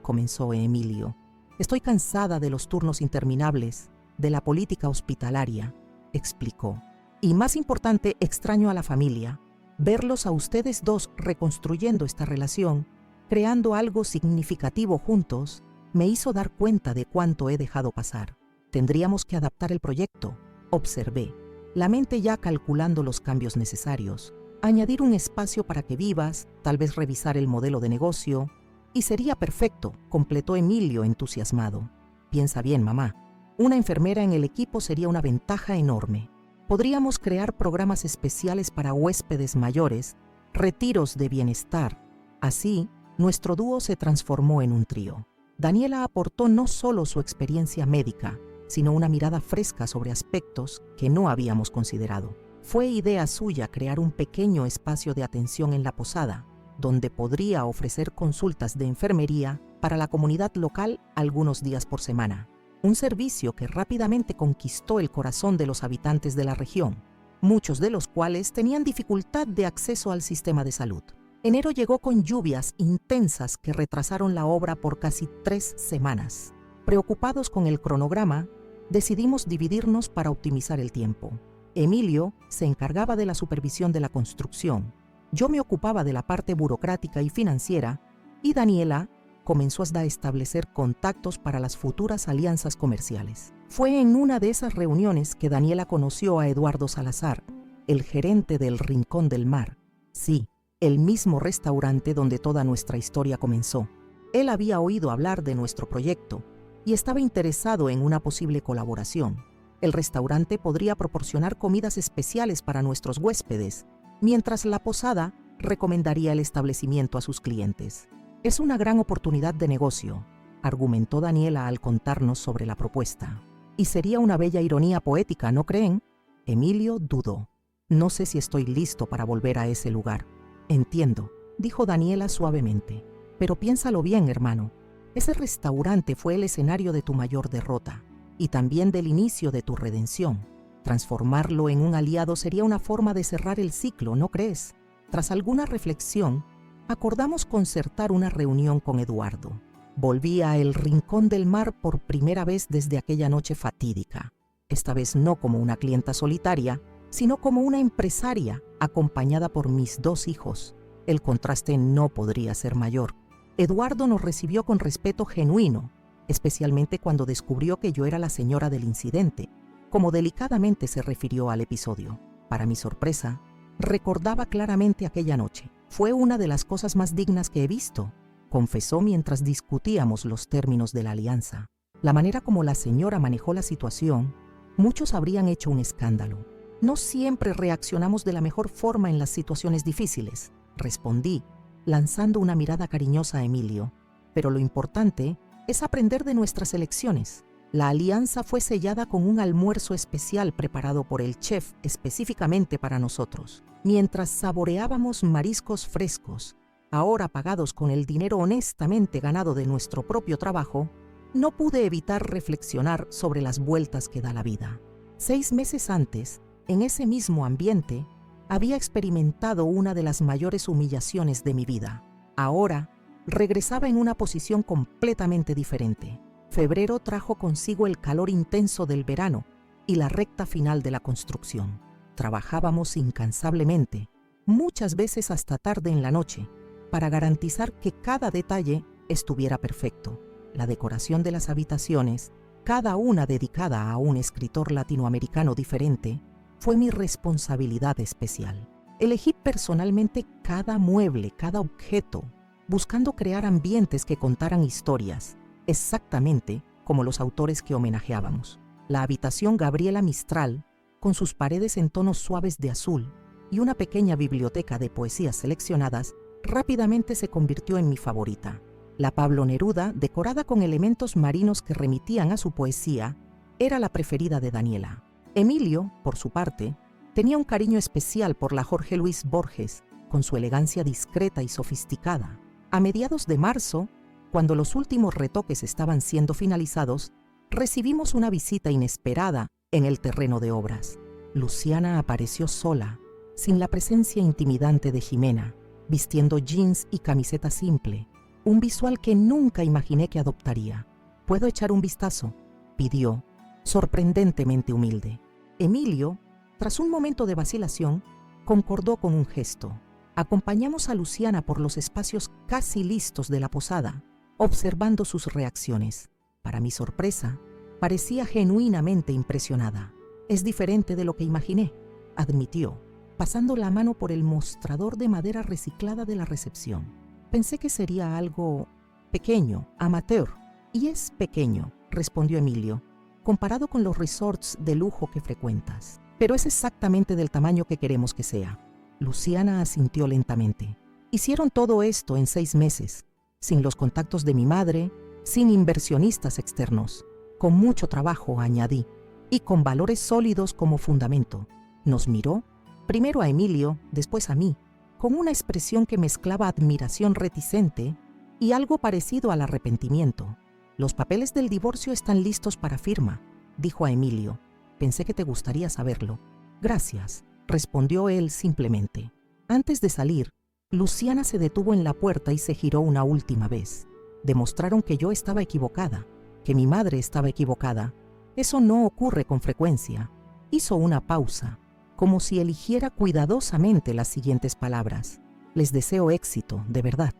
comenzó Emilio. Estoy cansada de los turnos interminables, de la política hospitalaria, explicó. Y más importante, extraño a la familia. Verlos a ustedes dos reconstruyendo esta relación, creando algo significativo juntos, me hizo dar cuenta de cuánto he dejado pasar. Tendríamos que adaptar el proyecto, observé, la mente ya calculando los cambios necesarios. Añadir un espacio para que vivas, tal vez revisar el modelo de negocio, y sería perfecto, completó Emilio entusiasmado. Piensa bien, mamá. Una enfermera en el equipo sería una ventaja enorme. Podríamos crear programas especiales para huéspedes mayores, retiros de bienestar. Así, nuestro dúo se transformó en un trío. Daniela aportó no solo su experiencia médica, sino una mirada fresca sobre aspectos que no habíamos considerado. Fue idea suya crear un pequeño espacio de atención en la posada, donde podría ofrecer consultas de enfermería para la comunidad local algunos días por semana. Un servicio que rápidamente conquistó el corazón de los habitantes de la región, muchos de los cuales tenían dificultad de acceso al sistema de salud. Enero llegó con lluvias intensas que retrasaron la obra por casi 3 semanas. Preocupados con el cronograma, decidimos dividirnos para optimizar el tiempo. Emilio se encargaba de la supervisión de la construcción, yo me ocupaba de la parte burocrática y financiera, y Daniela comenzó a establecer contactos para las futuras alianzas comerciales. Fue en una de esas reuniones que Daniela conoció a Eduardo Salazar, el gerente del Rincón del Mar. Sí, el mismo restaurante donde toda nuestra historia comenzó. Él había oído hablar de nuestro proyecto y estaba interesado en una posible colaboración. El restaurante podría proporcionar comidas especiales para nuestros huéspedes, mientras la posada recomendaría el establecimiento a sus clientes. Es una gran oportunidad de negocio, argumentó Daniela al contarnos sobre la propuesta. Y sería una bella ironía poética, ¿no creen? Emilio dudó. No sé si estoy listo para volver a ese lugar. Entiendo, dijo Daniela suavemente. Pero piénsalo bien, hermano. Ese restaurante fue el escenario de tu mayor derrota y también del inicio de tu redención. Transformarlo en un aliado sería una forma de cerrar el ciclo, ¿no crees? Tras alguna reflexión, acordamos concertar una reunión con Eduardo. Volví a El Rincón del Mar por primera vez desde aquella noche fatídica. Esta vez no como una clienta solitaria, sino como una empresaria acompañada por mis 2 hijos. El contraste no podría ser mayor. Eduardo nos recibió con respeto genuino, especialmente cuando descubrió que yo era la señora del incidente, como delicadamente se refirió al episodio. Para mi sorpresa, recordaba claramente aquella noche. Fue una de las cosas más dignas que he visto, confesó mientras discutíamos los términos de la alianza. La manera como la señora manejó la situación, muchos habrían hecho un escándalo. No siempre reaccionamos de la mejor forma en las situaciones difíciles, respondí, lanzando una mirada cariñosa a Emilio. Pero lo importante es aprender de nuestras elecciones. La alianza fue sellada con un almuerzo especial preparado por el chef específicamente para nosotros. Mientras saboreábamos mariscos frescos, ahora pagados con el dinero honestamente ganado de nuestro propio trabajo, no pude evitar reflexionar sobre las vueltas que da la vida. 6 meses antes, en ese mismo ambiente, había experimentado una de las mayores humillaciones de mi vida. Ahora, regresaba en una posición completamente diferente. Febrero trajo consigo el calor intenso del verano y la recta final de la construcción. Trabajábamos incansablemente, muchas veces hasta tarde en la noche, para garantizar que cada detalle estuviera perfecto. La decoración de las habitaciones, cada una dedicada a un escritor latinoamericano diferente, fue mi responsabilidad especial. Elegí personalmente cada mueble, cada objeto, buscando crear ambientes que contaran historias, exactamente como los autores que homenajeábamos. La habitación Gabriela Mistral, con sus paredes en tonos suaves de azul y una pequeña biblioteca de poesías seleccionadas, rápidamente se convirtió en mi favorita. La Pablo Neruda, decorada con elementos marinos que remitían a su poesía, era la preferida de Daniela. Emilio, por su parte, tenía un cariño especial por la Jorge Luis Borges, con su elegancia discreta y sofisticada. A mediados de marzo, cuando los últimos retoques estaban siendo finalizados, recibimos una visita inesperada en el terreno de obras. Luciana apareció sola, sin la presencia intimidante de Jimena, vistiendo jeans y camiseta simple, un visual que nunca imaginé que adoptaría. ¿Puedo echar un vistazo?, pidió, sorprendentemente humilde. Emilio, tras un momento de vacilación, concordó con un gesto. Acompañamos a Luciana por los espacios casi listos de la posada, observando sus reacciones. Para mi sorpresa, parecía genuinamente impresionada. Es diferente de lo que imaginé, admitió, pasando la mano por el mostrador de madera reciclada de la recepción. Pensé que sería algo pequeño, amateur. Y es pequeño, respondió Emilio, comparado con los resorts de lujo que frecuentas. Pero es exactamente del tamaño que queremos que sea. Luciana asintió lentamente. Hicieron todo esto en 6 meses, sin los contactos de mi madre, sin inversionistas externos, con mucho trabajo, añadí, y con valores sólidos como fundamento. Nos miró, primero a Emilio, después a mí, con una expresión que mezclaba admiración reticente y algo parecido al arrepentimiento. Los papeles del divorcio están listos para firma, dijo a Emilio. Pensé que te gustaría saberlo. Gracias, respondió él simplemente. Antes de salir, Luciana se detuvo en la puerta y se giró una última vez. Demostraron que yo estaba equivocada, que mi madre estaba equivocada. Eso no ocurre con frecuencia. Hizo una pausa, como si eligiera cuidadosamente las siguientes palabras. Les deseo éxito, de verdad.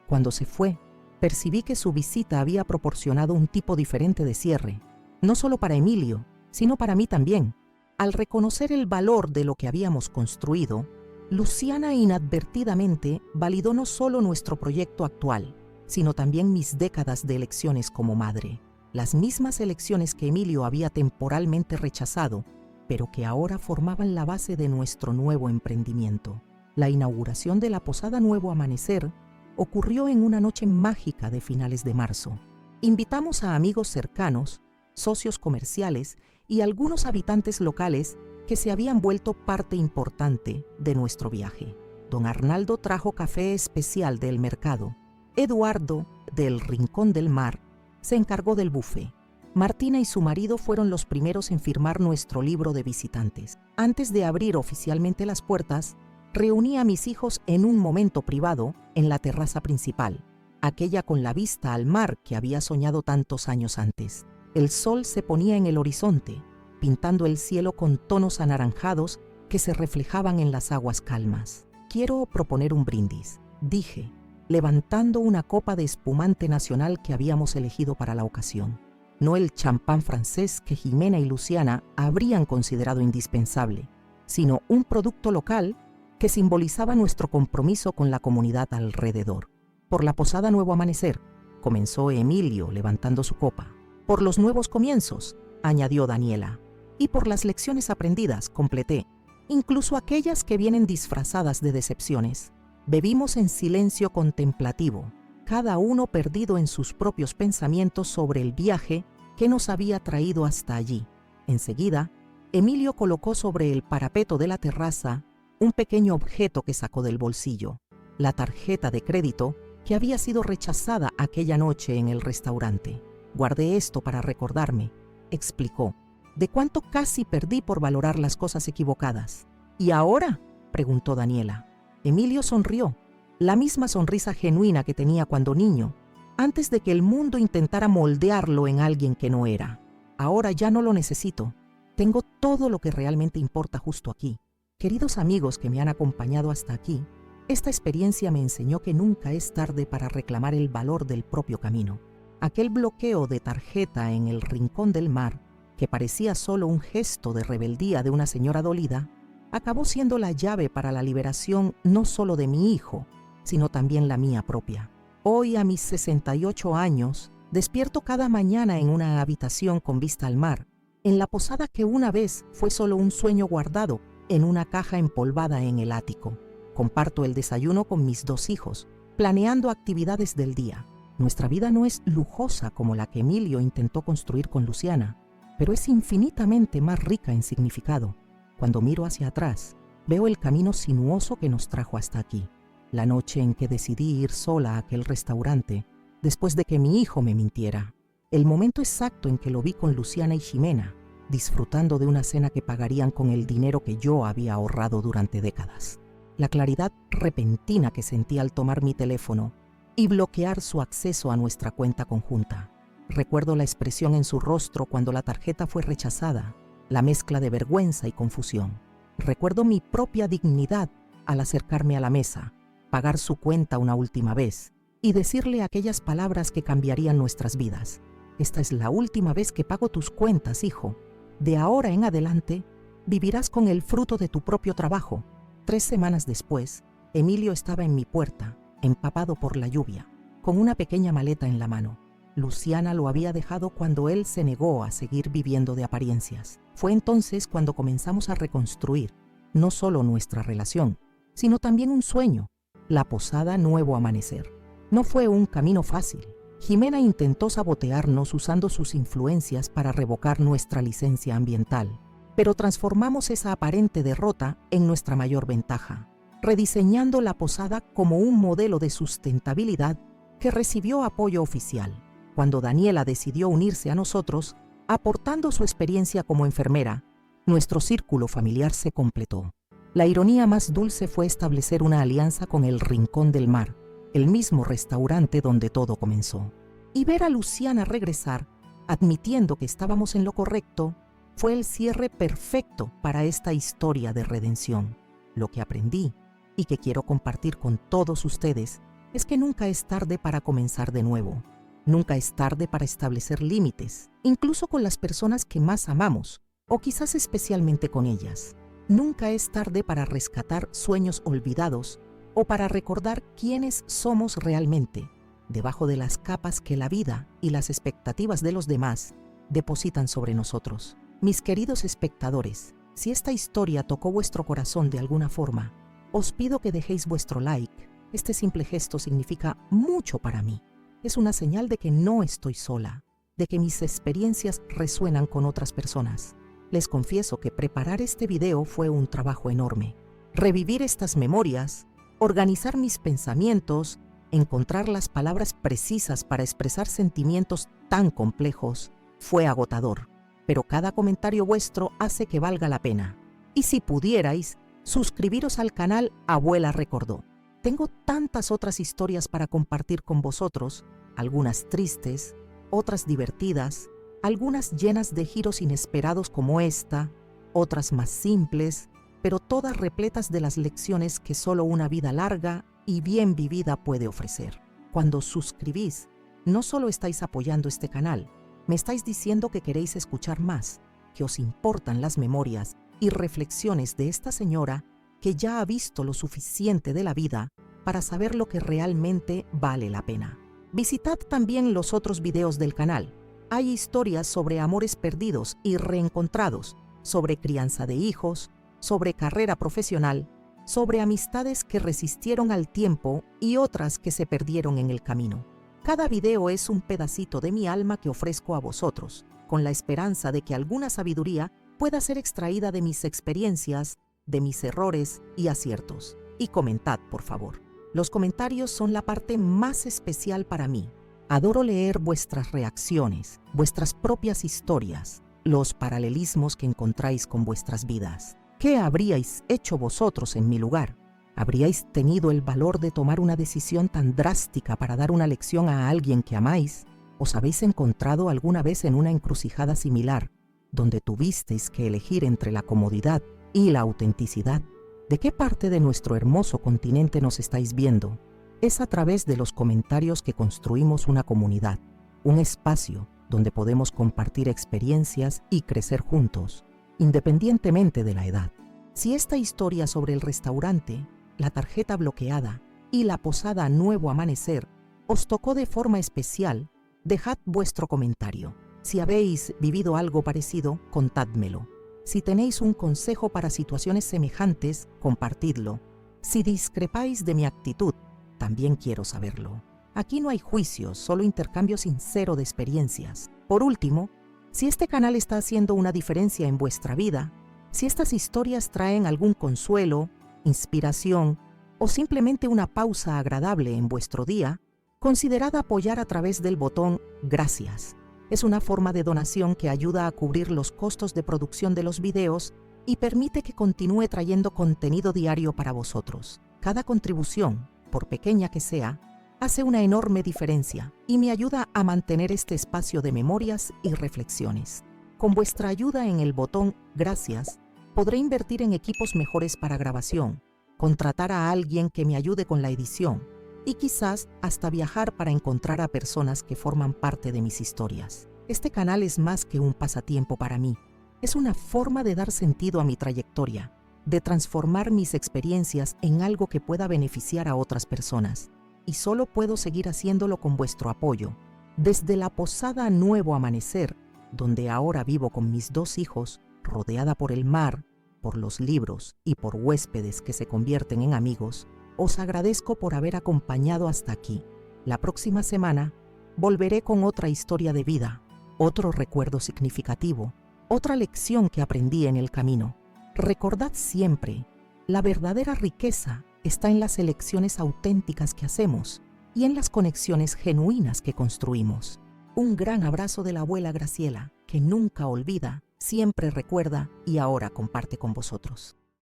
Cuando se fue, percibí que su visita había proporcionado un tipo diferente de cierre, no solo para Emilio, sino para mí también. Al reconocer el valor de lo que habíamos construido, Luciana inadvertidamente validó no solo nuestro proyecto actual, sino también mis décadas de elecciones como madre. Las mismas elecciones que Emilio había temporalmente rechazado, pero que ahora formaban la base de nuestro nuevo emprendimiento. La inauguración de la Posada Nuevo Amanecer ocurrió en una noche mágica de finales de marzo. Invitamos a amigos cercanos, socios comerciales y algunos habitantes locales que se habían vuelto parte importante de nuestro viaje. Don Arnaldo trajo café especial del mercado. Eduardo, del Rincón del Mar, se encargó del buffet. Martina y su marido fueron los primeros en firmar nuestro libro de visitantes. Antes de abrir oficialmente las puertas, reuní a mis hijos en un momento privado en la terraza principal, aquella con la vista al mar que había soñado tantos años antes. El sol se ponía en el horizonte, pintando el cielo con tonos anaranjados que se reflejaban en las aguas calmas. Quiero proponer un brindis, dije, levantando una copa de espumante nacional que habíamos elegido para la ocasión. No el champán francés que Jimena y Luciana habrían considerado indispensable, sino un producto local que simbolizaba nuestro compromiso con la comunidad alrededor. Por la posada Nuevo Amanecer, comenzó Emilio levantando su copa. Por los nuevos comienzos, añadió Daniela. Y por las lecciones aprendidas, completé, incluso aquellas que vienen disfrazadas de decepciones. Bebimos en silencio contemplativo, cada uno perdido en sus propios pensamientos sobre el viaje que nos había traído hasta allí. Enseguida, Emilio colocó sobre el parapeto de la terraza un pequeño objeto que sacó del bolsillo, la tarjeta de crédito que había sido rechazada aquella noche en el restaurante. Guardé esto para recordarme, explicó, de cuánto casi perdí por valorar las cosas equivocadas. ¿Y ahora?, preguntó Daniela. Emilio sonrió, la misma sonrisa genuina que tenía cuando niño, antes de que el mundo intentara moldearlo en alguien que no era. Ahora ya no lo necesito. Tengo todo lo que realmente importa justo aquí. Queridos amigos que me han acompañado hasta aquí, esta experiencia me enseñó que nunca es tarde para reclamar el valor del propio camino. Aquel bloqueo de tarjeta en el rincón del mar, que parecía solo un gesto de rebeldía de una señora dolida, acabó siendo la llave para la liberación no solo de mi hijo, sino también la mía propia. Hoy, a mis 68 años, despierto cada mañana en una habitación con vista al mar, en la posada que una vez fue solo un sueño guardado en una caja empolvada en el ático. Comparto el desayuno con mis 2 hijos, planeando actividades del día. Nuestra vida no es lujosa como la que Emilio intentó construir con Luciana, pero es infinitamente más rica en significado. Cuando miro hacia atrás, veo el camino sinuoso que nos trajo hasta aquí. La noche en que decidí ir sola a aquel restaurante, después de que mi hijo me mintiera. El momento exacto en que lo vi con Luciana y Jimena, disfrutando de una cena que pagarían con el dinero que yo había ahorrado durante décadas. La claridad repentina que sentí al tomar mi teléfono y bloquear su acceso a nuestra cuenta conjunta. Recuerdo la expresión en su rostro cuando la tarjeta fue rechazada, la mezcla de vergüenza y confusión. Recuerdo mi propia dignidad al acercarme a la mesa, pagar su cuenta una última vez y decirle aquellas palabras que cambiarían nuestras vidas. Esta es la última vez que pago tus cuentas, hijo. De ahora en adelante, vivirás con el fruto de tu propio trabajo. 3 semanas después, Emilio estaba en mi puerta, empapado por la lluvia, con una pequeña maleta en la mano. Luciana lo había dejado cuando él se negó a seguir viviendo de apariencias. Fue entonces cuando comenzamos a reconstruir, no solo nuestra relación, sino también un sueño, la posada Nuevo Amanecer. No fue un camino fácil. Jimena intentó sabotearnos usando sus influencias para revocar nuestra licencia ambiental, pero transformamos esa aparente derrota en nuestra mayor ventaja, rediseñando la posada como un modelo de sustentabilidad que recibió apoyo oficial. Cuando Daniela decidió unirse a nosotros, aportando su experiencia como enfermera, nuestro círculo familiar se completó. La ironía más dulce fue establecer una alianza con el Rincón del Mar, el mismo restaurante donde todo comenzó. Y ver a Luciana regresar, admitiendo que estábamos en lo correcto, fue el cierre perfecto para esta historia de redención. Lo que aprendí y que quiero compartir con todos ustedes es que nunca es tarde para comenzar de nuevo. Nunca es tarde para establecer límites, incluso con las personas que más amamos, o quizás especialmente con ellas. Nunca es tarde para rescatar sueños olvidados o para recordar quiénes somos realmente, debajo de las capas que la vida y las expectativas de los demás depositan sobre nosotros. Mis queridos espectadores, si esta historia tocó vuestro corazón de alguna forma, os pido que dejéis vuestro like. Este simple gesto significa mucho para mí. Es una señal de que no estoy sola, de que mis experiencias resuenan con otras personas. Les confieso que preparar este video fue un trabajo enorme. Revivir estas memorias, organizar mis pensamientos, encontrar las palabras precisas para expresar sentimientos tan complejos, Fue agotador, pero cada comentario vuestro hace que valga la pena. Y si pudierais, suscribiros al canal Abuela Recordó. Tengo tantas otras historias para compartir con vosotros, algunas tristes, otras divertidas, algunas llenas de giros inesperados como esta, otras más simples, pero todas repletas de las lecciones que solo una vida larga y bien vivida puede ofrecer. Cuando suscribís, no solo estáis apoyando este canal, me estáis diciendo que queréis escuchar más, que os importan las memorias y reflexiones de esta señora que ya ha visto lo suficiente de la vida para saber lo que realmente vale la pena. Visitad también los otros videos del canal. Hay historias sobre amores perdidos y reencontrados, sobre crianza de hijos, sobre carrera profesional, sobre amistades que resistieron al tiempo y otras que se perdieron en el camino. Cada video es un pedacito de mi alma que ofrezco a vosotros, con la esperanza de que alguna sabiduría pueda ser extraída de mis experiencias, de mis errores y aciertos. Y comentad, por favor. Los comentarios son la parte más especial para mí. Adoro leer vuestras reacciones, vuestras propias historias, los paralelismos que encontráis con vuestras vidas. ¿Qué habríais hecho vosotros en mi lugar? ¿Habríais tenido el valor de tomar una decisión tan drástica para dar una lección a alguien que amáis? ¿Os habéis encontrado alguna vez en una encrucijada similar, donde tuvisteis que elegir entre la comodidad y la autenticidad? ¿De qué parte de nuestro hermoso continente nos estáis viendo? Es a través de los comentarios que construimos una comunidad, un espacio donde podemos compartir experiencias y crecer juntos, independientemente de la edad. Si esta historia sobre el restaurante, la tarjeta bloqueada y la posada Nuevo Amanecer os tocó de forma especial, dejad vuestro comentario. Si habéis vivido algo parecido, contádmelo. Si tenéis un consejo para situaciones semejantes, compartidlo. Si discrepáis de mi actitud, también quiero saberlo. Aquí no hay juicios, solo intercambio sincero de experiencias. Por último, si este canal está haciendo una diferencia en vuestra vida, si estas historias traen algún consuelo, inspiración o simplemente una pausa agradable en vuestro día, considerad apoyar a través del botón Gracias. Es una forma de donación que ayuda a cubrir los costos de producción de los videos y permite que continúe trayendo contenido diario para vosotros. Cada contribución, por pequeña que sea, hace una enorme diferencia y me ayuda a mantener este espacio de memorias y reflexiones. Con vuestra ayuda en el botón Gracias, podré invertir en equipos mejores para grabación, contratar a alguien que me ayude con la edición y quizás hasta viajar para encontrar a personas que forman parte de mis historias. Este canal es más que un pasatiempo para mí. Es una forma de dar sentido a mi trayectoria, de transformar mis experiencias en algo que pueda beneficiar a otras personas. Y solo puedo seguir haciéndolo con vuestro apoyo. Desde la posada Nuevo Amanecer, donde ahora vivo con mis 2 hijos, rodeada por el mar, por los libros y por huéspedes que se convierten en amigos, os agradezco por haber acompañado hasta aquí. La próxima semana volveré con otra historia de vida, otro recuerdo significativo, otra lección que aprendí en el camino. Recordad siempre, la verdadera riqueza está en las elecciones auténticas que hacemos y en las conexiones genuinas que construimos. Un gran abrazo de la abuela Graciela, que nunca olvida, siempre recuerda y ahora comparte con vosotros.